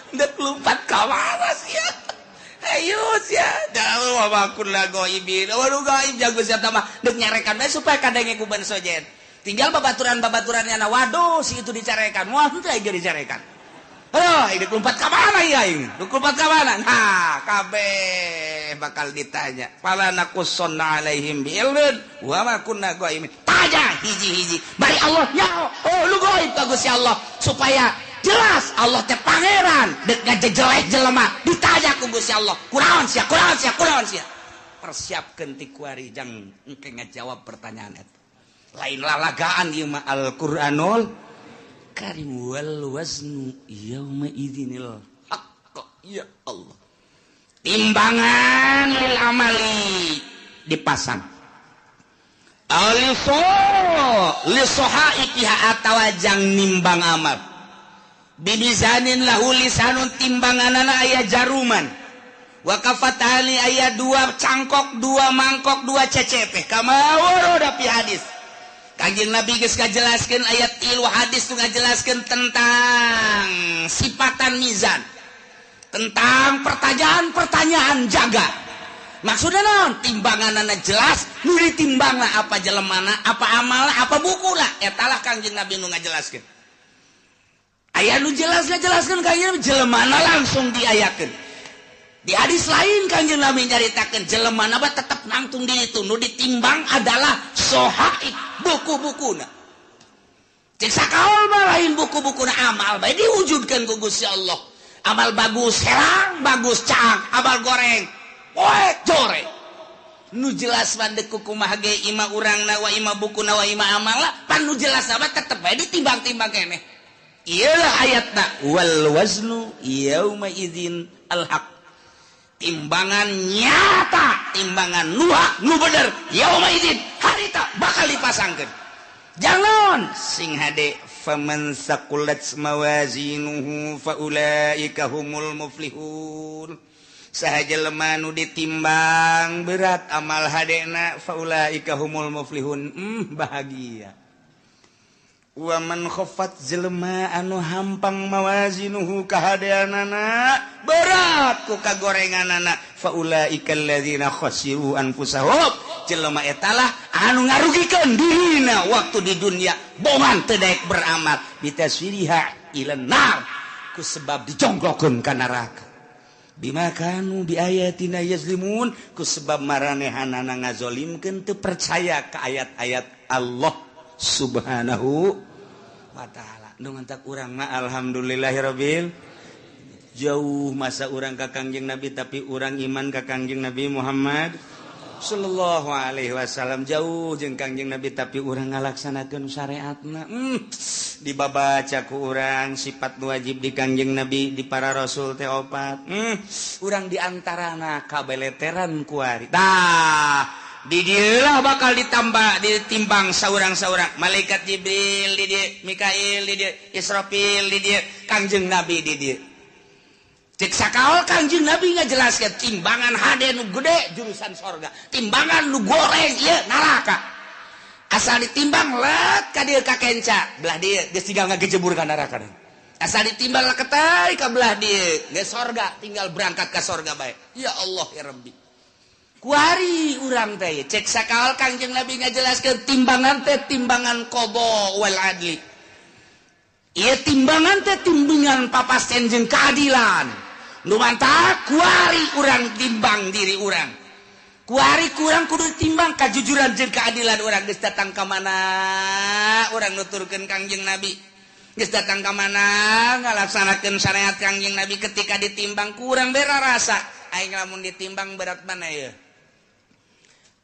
Dek lompat ka mana sia? Ayo sia, jauh wabakun lah goibin. Waduh gaib jago sia mah dek nyarekan bae supaya kadenge ku ban sojet. Tinggal babaturan-babaturannya na waduh si itu dicarekan. Wah, teu aya dicarekan. Aduh, dek lompat ka mana ya ini? Dek lompat ka mana? Nah, kabeh bakal ditanya. Fala naqussonna alaihim bi'ilmin wa ma kunna goibin. Tanya hiji-hiji. Bari Allah nya. Oh, lu goib ka Gusti Allah supaya jelas Allah teh pangeran dek ngajejelek jelema ditanya ku Gusti Allah kunaon sia persiapkeun ti kuari jang engke ngajawab pertanyaan eta lain lalagaan ieu mah Al-Qur'anul Karim wal waznu yauma idzinil haqq ya Allah timbangan lil amali dipasang lisohaikiha atawa jang nimbang amal bibizanin lahu lisanun timbanganana aya jaruman wa kafatani aya dua cangkok dua mangkok dua cecepeh kama warada fi hadis Kanjeng Nabi geus ngajelaskeun ayat 3 hadis tu ngajelaskeun tentang sifatan mizan tentang pertanyaan-pertanyaan jaga maksudna naon timbanganana jelas nu ditimbangna apa jelemana apa amalna apa bukuna eta lah Kanjeng Nabi nu ngajelaskeun aya nu jelaskan Kanjeng Nabi jelemana langsung diayakeun. Di hadis lain Kanjeng Nabi nyaritakeun jelemana mah tetep nangtung di itu nu ditimbang adalah sohaik buku-bukuna. Cek sakaol mah lain buku-bukuna amal bae diwujudkeun ku Gusti Allah. Amal bagus herang, bagus caang, amal goreng poek jore. Nu jelas mandek kumaha ge ima urangna wa ima bukuna wa ima amalna pan nu jelas mah tetep bae ditimbang-timbang keneh. Iyalah ayatna wal waznu yauma idzin al haq timbangan nyata timbangan nu bener yauma idzin harita bakal dipasangkeun jangan sing hade faman saqulat mawazinuhu faulaika humul muflihun sahaja lemah nu ditimbang berat amal hadena faulaika humul muflihun bahagia wa man khaffat jelema anu hampang mawazinuhu kahadeanana berat ku kagorenganana faulaika alladzina khasiru anfusahum jelema eta lah anu ngarugikeun dirina waktu di dunia bongan teu daek beramal bitaswiriha ilan nar ku sebab dijongklokeun ka neraka bima kanu bi ayatina yazlimun ku sebab maranehanana ngazolimkeun teu percaya ka ayat-ayat Allah subhanahu wa ta'ala nu ngantak urang mah alhamdulillahirabbil jauh masa urang ka Kangjeng Nabi tapi urang iman ka Kangjeng Nabi Muhammad sallallahu alaihi wasallam jauh jeung Kangjeng Nabi tapi urang ngalaksanakeun syariatna dibabaca ku urang sifat wajib di Kangjeng Nabi di para rasul teh opat urang diantarana kabeleteran kuari tah di dieulah bakal ditimbang saurang-saurang malaikat Jibril di dieu Mikail di dieu Israfil di dieu Kangjeng Nabi di dieu cek sakaol Kangjeng Nabi ngajelaskeun timbangan hade nu gede jurusan sorga timbangan nu goreng ieu neraka asal ditimbang let ka dieu ka kenca belah dieu geus tinggal ngagejebur ka neraka asal ditimbang leketai ka belah dieu geus sorga tinggal berangkat ka sorga bae ya Allah ya Rabbi kuari urang teh cek sakal Kangjeng Nabi ngajelaskeun timbangan teh timbangan qada wal adli. Ieu timbangan teh timbangan papasten jeung keadilan. Nu mantap kuari urang timbang diri urang. Kuari kurang kudu timbang kajujuran jeung keadilan urang geus datang ka mana urang nuturkeun Kangjeng Nabi. Geus datang ka mana ngalaksanakeun syariat Kangjeng Nabi ketika ditimbang kurang bera rasa. Aing lamun ditimbang berat mana ya?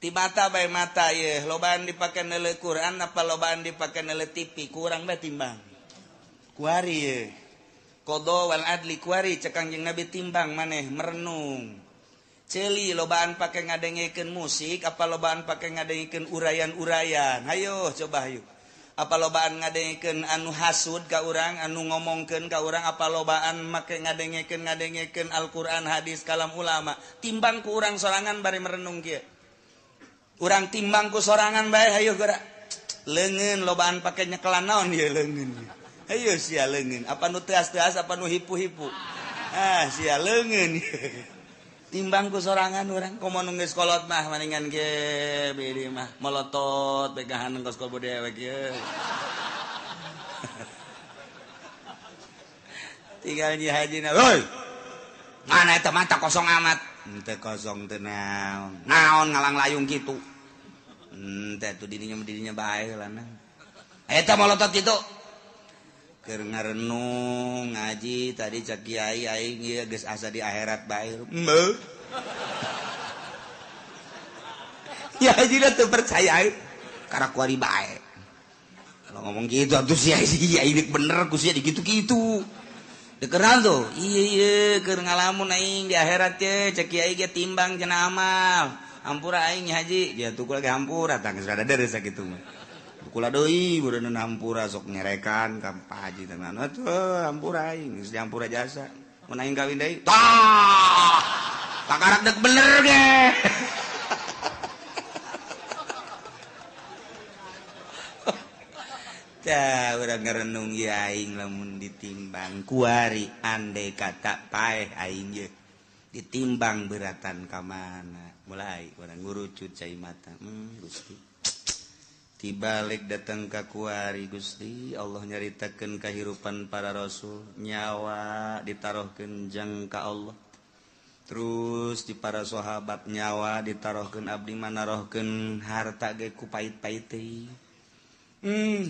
Ti mata bae mata ye, lobaan dipake neuleuh Quran apa lobaan dipake neuleuh TV, kurang bae timbang. Kuari ye. Qada wal adli kuari cek Kangjeng Nabi timbang maneh merenung. Ceuli lobaan pake ngadengekeun musik apa lobaan pake ngadengekeun urayan-urayan. Hayo coba hayu. Apa lobaan ngadengekeun anu hasud ka urang, anu ngomongkeun ka urang, apa lobaan make ngadengekeun Al-Qur'an, hadis, kalam ulama. Timbang ku urang sorangan bari merenung kieu. Urang timbang ku sorangan bae hayu geura. Leungeun lobaan pake nyekelan naon ieu leungeun. Hayu sia leungeun. Apa nu teas-teas apa nu hipu-hipu. Ah sia leungeun. Timbang ku sorangan urang komo nu geus kolot mah maningan ge beureum mah molotot pegahan engkos kol budaya we kieu. Tinggal nyi hajina, "Hoi. Mana eta mata kosong amat?" Teu kosong teu naon. Naon ngalang layung kitu. Teh tu didinya bae heula nah. Eta molotot kitu. Keur ngarenung ngaji tadi cak kiai aing ieu geus asa di akhirat bae. Meuh. Ya hajina teu percaya karena kuari bae. Kalau ngomong gitu atuh sia ini bener ku sia dikitu-kitu. Dekeran tuh. Iya keur ngalamun aing di akhirat teh cak kiai ge timbang cenah amal. Hampura aing haji, ya tukul ge hampura tang geus rada deres sakitu mah. Kula deui beureun hampura sok nyerekan ka Pak Haji tenan. Atuh hampura aing geus dihampura jasa. Mun aing kawin deui. Tah. Pakarak dek bener ge. Tah urang ngarenung ieu aing lamun ditimbang kuari andai kata paeh aing ye. Ditimbang beratan ka mana? Mulai urang ngurucut cai mata. Gusti. Tibalik datang ka kuari Gusti Allah nyaritakeun kahirupan para rasul nyawa ditarohkeun jang ka Allah terus di para sahabat nyawa ditarohkeun abdi manarohkeun harta ge ku pait-pait teh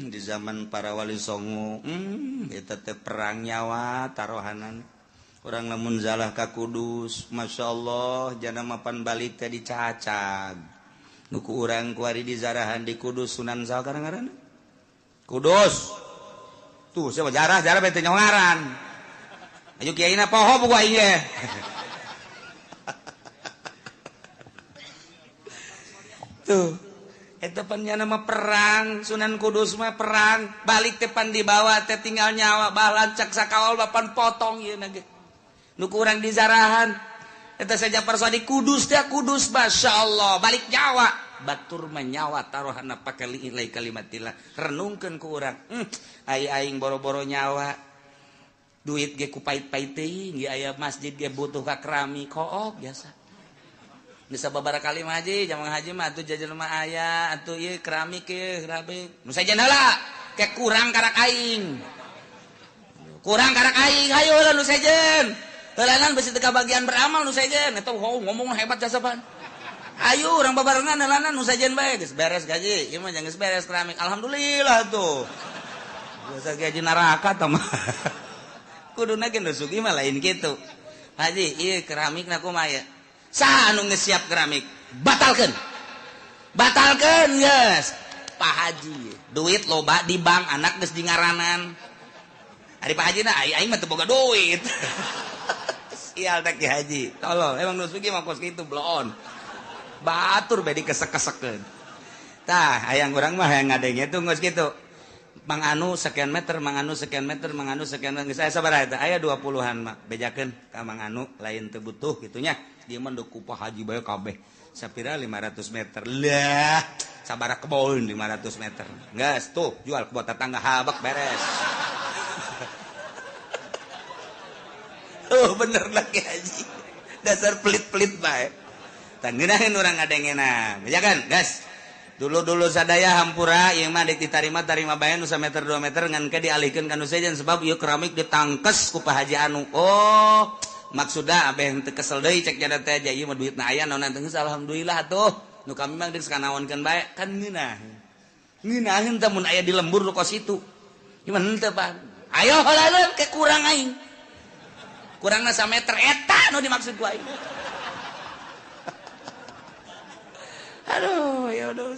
di zaman para wali songo eta teh perang nyawa tarohanan urang lamun zalah ka Kudus masyaallah jana mapan balik teh dicacag nuku urang kuari di zarahan di Kudus Sunan saha ngaranna? Kudus. Tuh siapa jarah bete nyongaran. Ayo kiaina poho buku aing ge. Tuh. Eta panjana mah perang, Sunan Kudus mah perang, balik teh pan dibawa teh tinggal nyawa balan cak sakaol bapan potong ieu na ge. Nuku urang di zarahan eta saja parsa di Kudus teh Kudus masyaallah balik nyawa batur menyawa tarohana pake liilai kalimatillah renungkeun ku urang aing boro-boro nyawa duit ge ku pait-pait teuing ge aya masjid ge butuh ka keramik kook biasa geus sababaraha kali mah haji jamang haji mah atuh jajan mah aya atuh ieu keramik ge keramik nu sajen heula ke kurang karak aing hayo heula nu sajen heulanan besi teu kabagian beramal nu sajen eta ngomong hebat jasaban. Ayo orang babarengan heulanan nu sajen bae geus beres gaji. Ieu mah geus beres keramik. Alhamdulillah tuh. Biasa gaji neraka tah mah. Kuduna ge nu sugi mah lain kitu. Haji, ieu keramikna kumaha ya? Saha anu geus siap keramik? Batalkeun. Batalkeun geus. Pak Haji, duit loba di bank anak geus di ngaranan. Ari Pak Haji na aing mah teu boga duit. Sial teh Ki Haji. Tolol, emang nu sugi mah kos kitu bloon. Batur bedi kesek-kesekeun. Tah, hayang urang mah hayang ngadenge tuh geus kitu. Mang anu sekian meter, mang anu sekian meter, mang anu sekian meter. Geus aya sabaraha eta? Aya 20-an mah. Bejakeun ka mang anu lain teu butuh kitu nya. Dieu mah deuk ku Pak Haji bae kabeh. Sapira 500 meter. Lah, sabaraha kebon 500 meter. Geus tuh jual ke buat tetangga habak beres. Oh bener lagi Haji. Dasar pelit-pelit bae. Tangeunaheun urang ngadengeuna. Ya kan, gas. Dulu sadaya hampura ieu mah ditarima bae nu 1 meter 2 meter ngan ke dialihkeun ka nu sejen sebab ieu keramik ditangkes ku Pak Haji Anu. Oh, maksudna abeh teu kesel deui cek nya teh ieu mah duitna aya naon teh alhamdulillah atuh. Nu kami mah geus kanaonkeun bae kan ngeunah. Ngeunaheun teh mun aya di lembur nu kos itu. Gimana henteu Pak? Ayo heula ke kurang aing. Kurangna 1 meter eta nu dimaksud ku aing. Aduh, ya udah.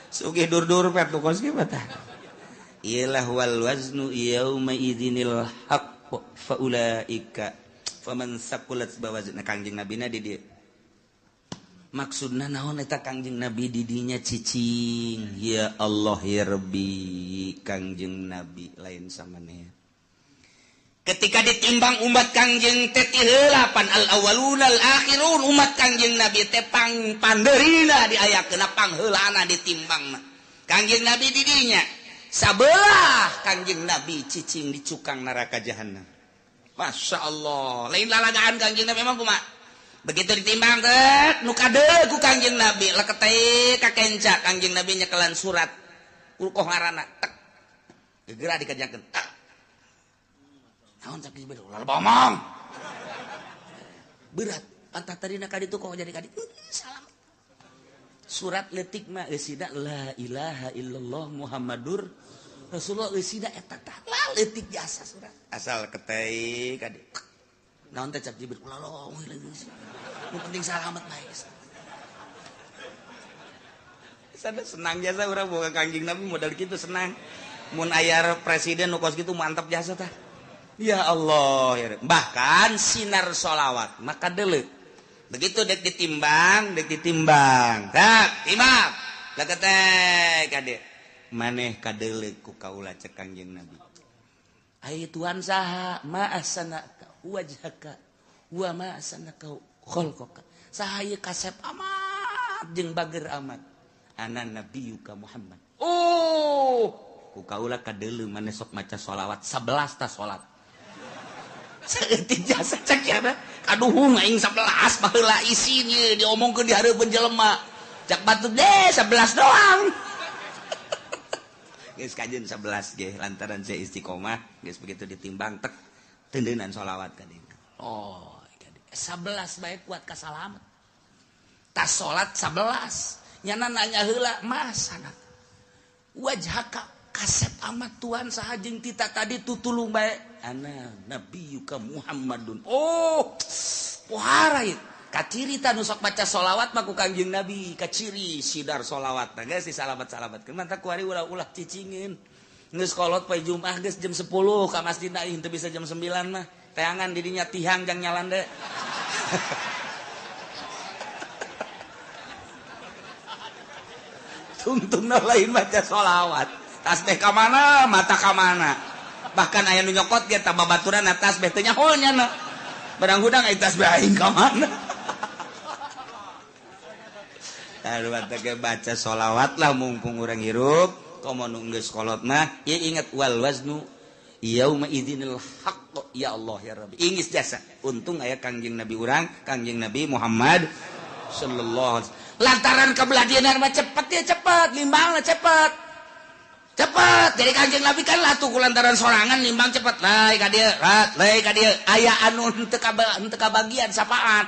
Sugih dur-dur pet nu kos kieu tah. Ialah wal waznu yauma idzinil haqq fa ulaika faman saqulat bawazna Kangjeng Nabi na di dieu. Maksudna naon eta Kangjeng Nabi di dinya cicing. Ya Allah ya Rabbi Kangjeng Nabi lain samaneh. Ketika ditimbang umat Kangjeng teh ti heula pan al awwalun al akhirun umat Kangjeng Nabi teh pandeurina diayakeun pangheulana ditimbangna. Kangjeng Nabi di dinya sabelah Kangjeng Nabi cicing di cukang neraka jahanam. Masya Allah, lain lalagaan Kangjeng Nabi memang kumaha. Begitu ditimbang teh nu kadeu ku Kangjeng Nabi leket teh ka kenca Kangjeng Nabi nyekelan surat ulkoh ngaranna tek. Gegera dikajakeun tak. Naon cak dibeda ulah bomong. Berat antah tarina ka ditu kok jadi ka ditu. Salam. Surat leutik mah eusida la ilaha illallah Muhammadur Rasulullah eusida eta tah. La leutik biasa surat. Asal ketei ka ditu. Naon teh cak dibeda ulah long lagi. Nu penting salamet bae. Sana senang jasa urang boga Kangjeng Nabi modal kitu senang. Mun aya presiden nu kos kitu mantap jasa tah. Ya Allah ya. Bahkan sinar sholawat maka deuleu begitu dek ditimbang tak timbang leket teh kade maneh kadeuleu ku kaula cek Kangjeng Nabi ai Tuhan saha ma ahsanaka wajhaka wa ma ahsanaka khalqaka saha ieu kasep amat jeung bager amat ana nabiyuka Muhammad. Oh ku kaula kadeuleu maneh sok maca sholawat 11 ta salat. Saeutik jasa cek ya na. Aduh aing 11 baheula isinya diomongkeun di hareupeun jelema. Cak batu deh 11 doang. Geus kajeun 11 ge lantaran saya istiqomah, geus begitu ditimbang tek teundeunan sholawat ka dieu. Oh, 11 bae kuat ka salamet. Tas salat 11. Nyana nanya heula, "Mas sana wajhaka kasep amat Tuhan saha jeung tita tadi tutulung bae." Ana nabiyuka Muhammadun. Oh, pohara ieu. Kacirita nu sok baca sholawat mah ku Kangjeng Nabi, kaciri sidar sholawat. Nah, geus disalamet-salametkeun mantap ku ari ulah-ulah cicingin. Geus kolot poe Jumat geus jam 10 ka masjidna ih teu bisa jam 9 mah. Teangan di dinya tihang jang nyalan deui. Tungtungna lain baca sholawat. Tasbih ka mana, mata ka mana. Bahkan aya nu nyokot ge tah babaturan atas tasbih teh nyaho nya na. Barang hudang aya tasbih aing ka mana. Aduh teh baca sholawat lah mumpung urang hirup, komo nu geus kolot mah ieu inget wal waznu yauma idzinil haqq ya Allah ya Rabbi. Ingis jasa. Untung aya Kangjeng Nabi urang, Kangjeng Nabi Muhammad sallallahu alaihi wasallam. Lantaran kabeladianan mah cepet ya cepet, limbangna cepet. Cepet jadi Kangjeng Nabi kan lah tuh kulantaran sorangan nimbang cepet lai ka dieu lai ka dieu aya anu henteu kabagian sapaat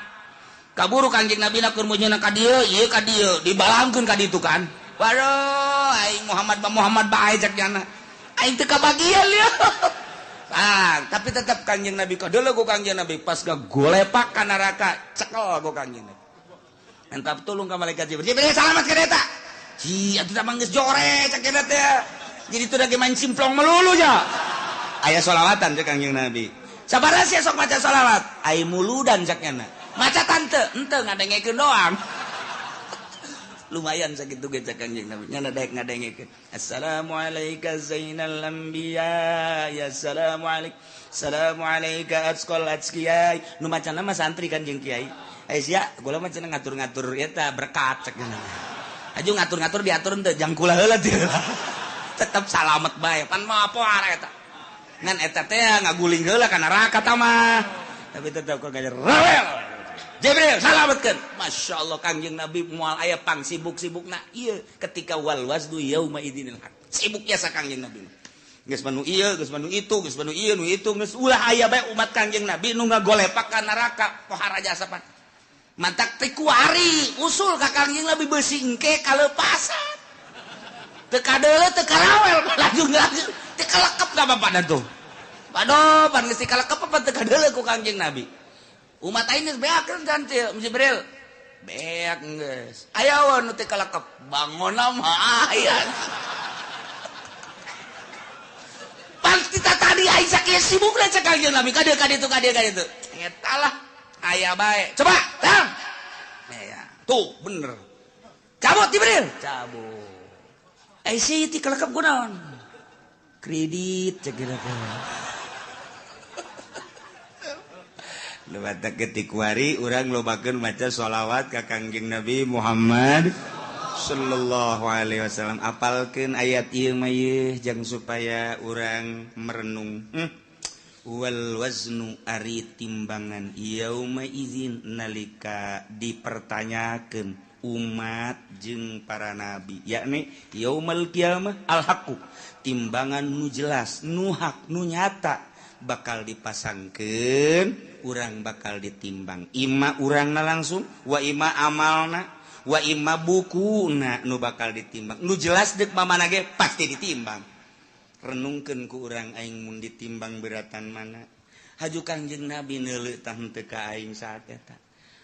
kaburu Kangjeng Nabi na keur munyeuna ka dieu ieu ka dieu dibalangkeun ka ditu kan waduh aing Muhammad bae cek jana aing teu kabagian lieu tapi tetap Kangjeng Nabi kadeuleu ku Kangjeng Nabi pas gagolepak ka neraka cekel ku Kangjeng Nabi entap tulung ka malaikat Jibril salamet ka eta ji atuh mah geus jore cek eta teh jadi itu lagi main simplong melulu ya. Aya solawatan cek Kangjeng Nabi. Sabaraha sih sok maca solawat? Ai muludan ceknya. Maca tante, henteu ngadengekeun doang. Lumayan sakitu ge cek Kangjeng Nabi. Nya daek ngadengekeun. Assalamualaikum zainal anbiya. Ya assalamu alayka atqal atqiyai. Nu macana mah santri kan jeung kiai. Ai sia, gula mah cenah ngatur-ngatur eta berkat ceknya. Aju ngatur-ngatur diatur teu jang kula heula teu. Tetap salamet bae pan mah poara eta ngan eta teh ngaguling heula ka neraka tah mah tapi tetep kok ngajar rewel Jibril salametkeun. Masya Allah Kangjeng Nabi moal aya pang sibuk-sibukna ieu ketika wal wasdu yauma idzinil haq. Sibuk biasa Kangjeng Nabi. Geus manu ieu, geus manu itu, geus manu ieu, nu itu geus ulah aya bae umat Kangjeng Nabi nu ngagolepak ka neraka pohara jasa pan. Mantak teh kuari usul ka Kangjeng Nabi beusi engke kalepasan. Teu kadeuleu teu karawel lajung teu kalekep ka bapak tuh. Padoh pan geus kalekep apa teu kadeuleu ku Kangjeng Nabi. Umat aing geus beakeun can Jibril. Beak geus. Aya wae nu teu kalekep, bangona mah aya. Pasti tadi Aisyah kieu sibukna cek Kangjeng Nabi ka dieu itu. Eta lah aya bae. Coba, dam. Ya, tuh bener. Cabut Jibril, cabut. Aisyah teh kalekep kunaon? Kredit cek kira teh. Lebat ketik wari urang lobakeun maca sholawat ka Kangjeng Nabi Muhammad sallallahu alaihi wasallam. Apalkeun ayat ieu mah ieu jang supaya urang merenung. Wal waznu ari timbangan yauma izin nalika dipertanyakeun umat jeung para nabi yakni yaumal kiamah al haqu timbangan nu jelas nu hak nu nyata bakal dipasangkeun urang bakal ditimbang ima urangna langsung wa ima amalna wa ima bukuna nu bakal ditimbang nu jelas deuk mamana ge pasti ditimbang. Renungkeun ku urang aing mun ditimbang beratan mana haju Kangjeng Nabi neuleuh tah henteu ka aing saat eta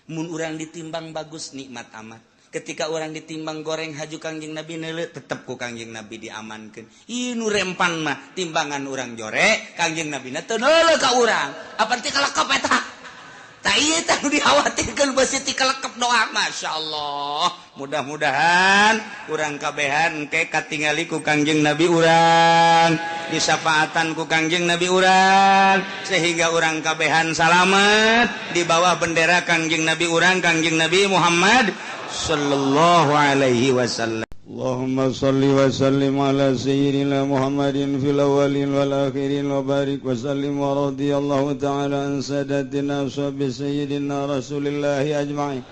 mun urang ditimbang bagus nikmat amat ketika urang ditimbang goreng haju Kangjeng Nabi neuleuh tetep ku Kangjeng Nabi diamankeun ieu nu rempan mah timbangan urang jorek Kangjeng Nabi na teu neuleuh ka urang apa teh kalekep eta tah ieu tah nu dikhawatirkeun beusi ti kalekep doa. Masyaallah mudah-mudahan urang kabehan engke katingali ku Kangjeng Nabi urang disafaatan ku Kangjeng Nabi urang sehingga urang kabehan salamet di bawah bendera Kangjeng Nabi urang Kangjeng Nabi Muhammad sallallahu alaihi wasallam. Allahumma salli wa sallim ala sayyidina Muhammadin fil awwalin wal akhirin wa barik wa sallim wa radiyallahu ta'ala an sadatina ashabi sayyidina Rasulillahi ajma'in.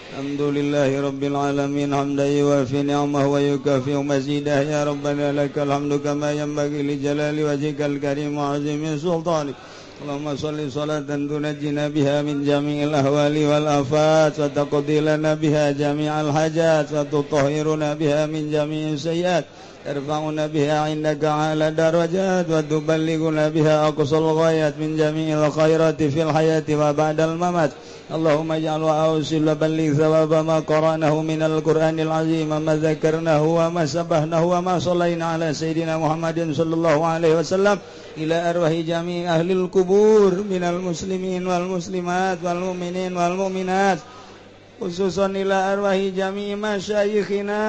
Alhamdulillahi rabbil alamin hamdan yuwafi ni'amahu wa yukafi'u mazidah ya rabbana lakal hamdu kama yanbaghi li jalali wajhikal karim wa 'azimi sultanik. Allahumma salli salatan tunajjina biha min jami'il ahwali wal afat wa taqdi lana biha jami'al hajat wa tutahhiruna biha min jami'is sayyiat tarfa'una biha 'indaka 'ala darajat wa tuballighuna biha aqsal ghayat min jami'il khairati fil hayati wa ba'dal mamat. Allahumma ij'al wa awsil wa balligh thawaba ma qara'nahu minal Qur'anil 'azim wa ma dzakarnahu wa ma sabahnahu wa ma shallaina 'ala sayyidina Muhammadin sallallahu alaihi wasallam ila arwahi jami' ahlil kubur minal muslimin wal muslimat wal mu'minin wal mu'minat khususan ila arwahi jami' masyayikhina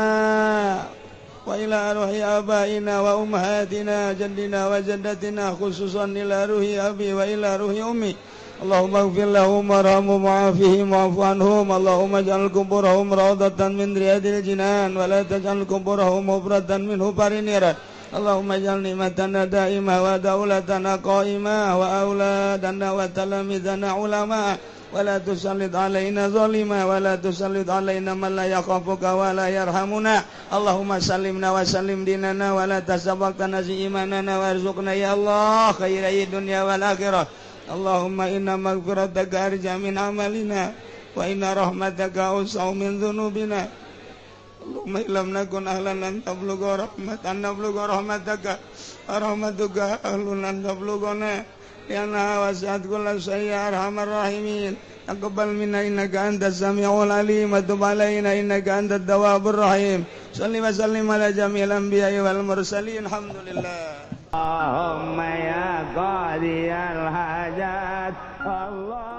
wa ila arwahi abaina wa ummahatina jaddina wa jaddatina khususan ila ruhi abi wa ila ruhi ummi. Allahumma ighfir lahum warhamhum wa'afihim wa'fu anhum. Allahumma ij'al quburahum rawdatan min riyadil jinan wa la taj'al quburahum hufratan min hufarin niran. Allahumma ij'al ni'matana da'imah wa daulatana qa'imah wa auladana wa talamidana ulama wa la tusallit alaina zalima wa la tusallit alaina man la yakhafuka wa la yarhamuna. Allahumma sallimna wa sallim dinana wa la tasabbaqtana zi imanana warzuqna ya Allah khairai dunya wal akhirah. Allahumma inna maghfirataka arja min amalina wa inna rahmataka awsa'u min dhunubina. Allahumma illam nakun ahlan lan tablugha rahmatan nablugha rahmataka rahmatuka ahlun lan tablughana ya wasi'at kulla syai'in arhamar rahimin. Taqabbal minna innaka antas samiul alim wa tub alaina innaka antat tawwabur rahim. Shalli wa sallim ala jamil anbiya'i wal mursalin. Alhamdulillah. Allahumma ya qadiyal hajat Allah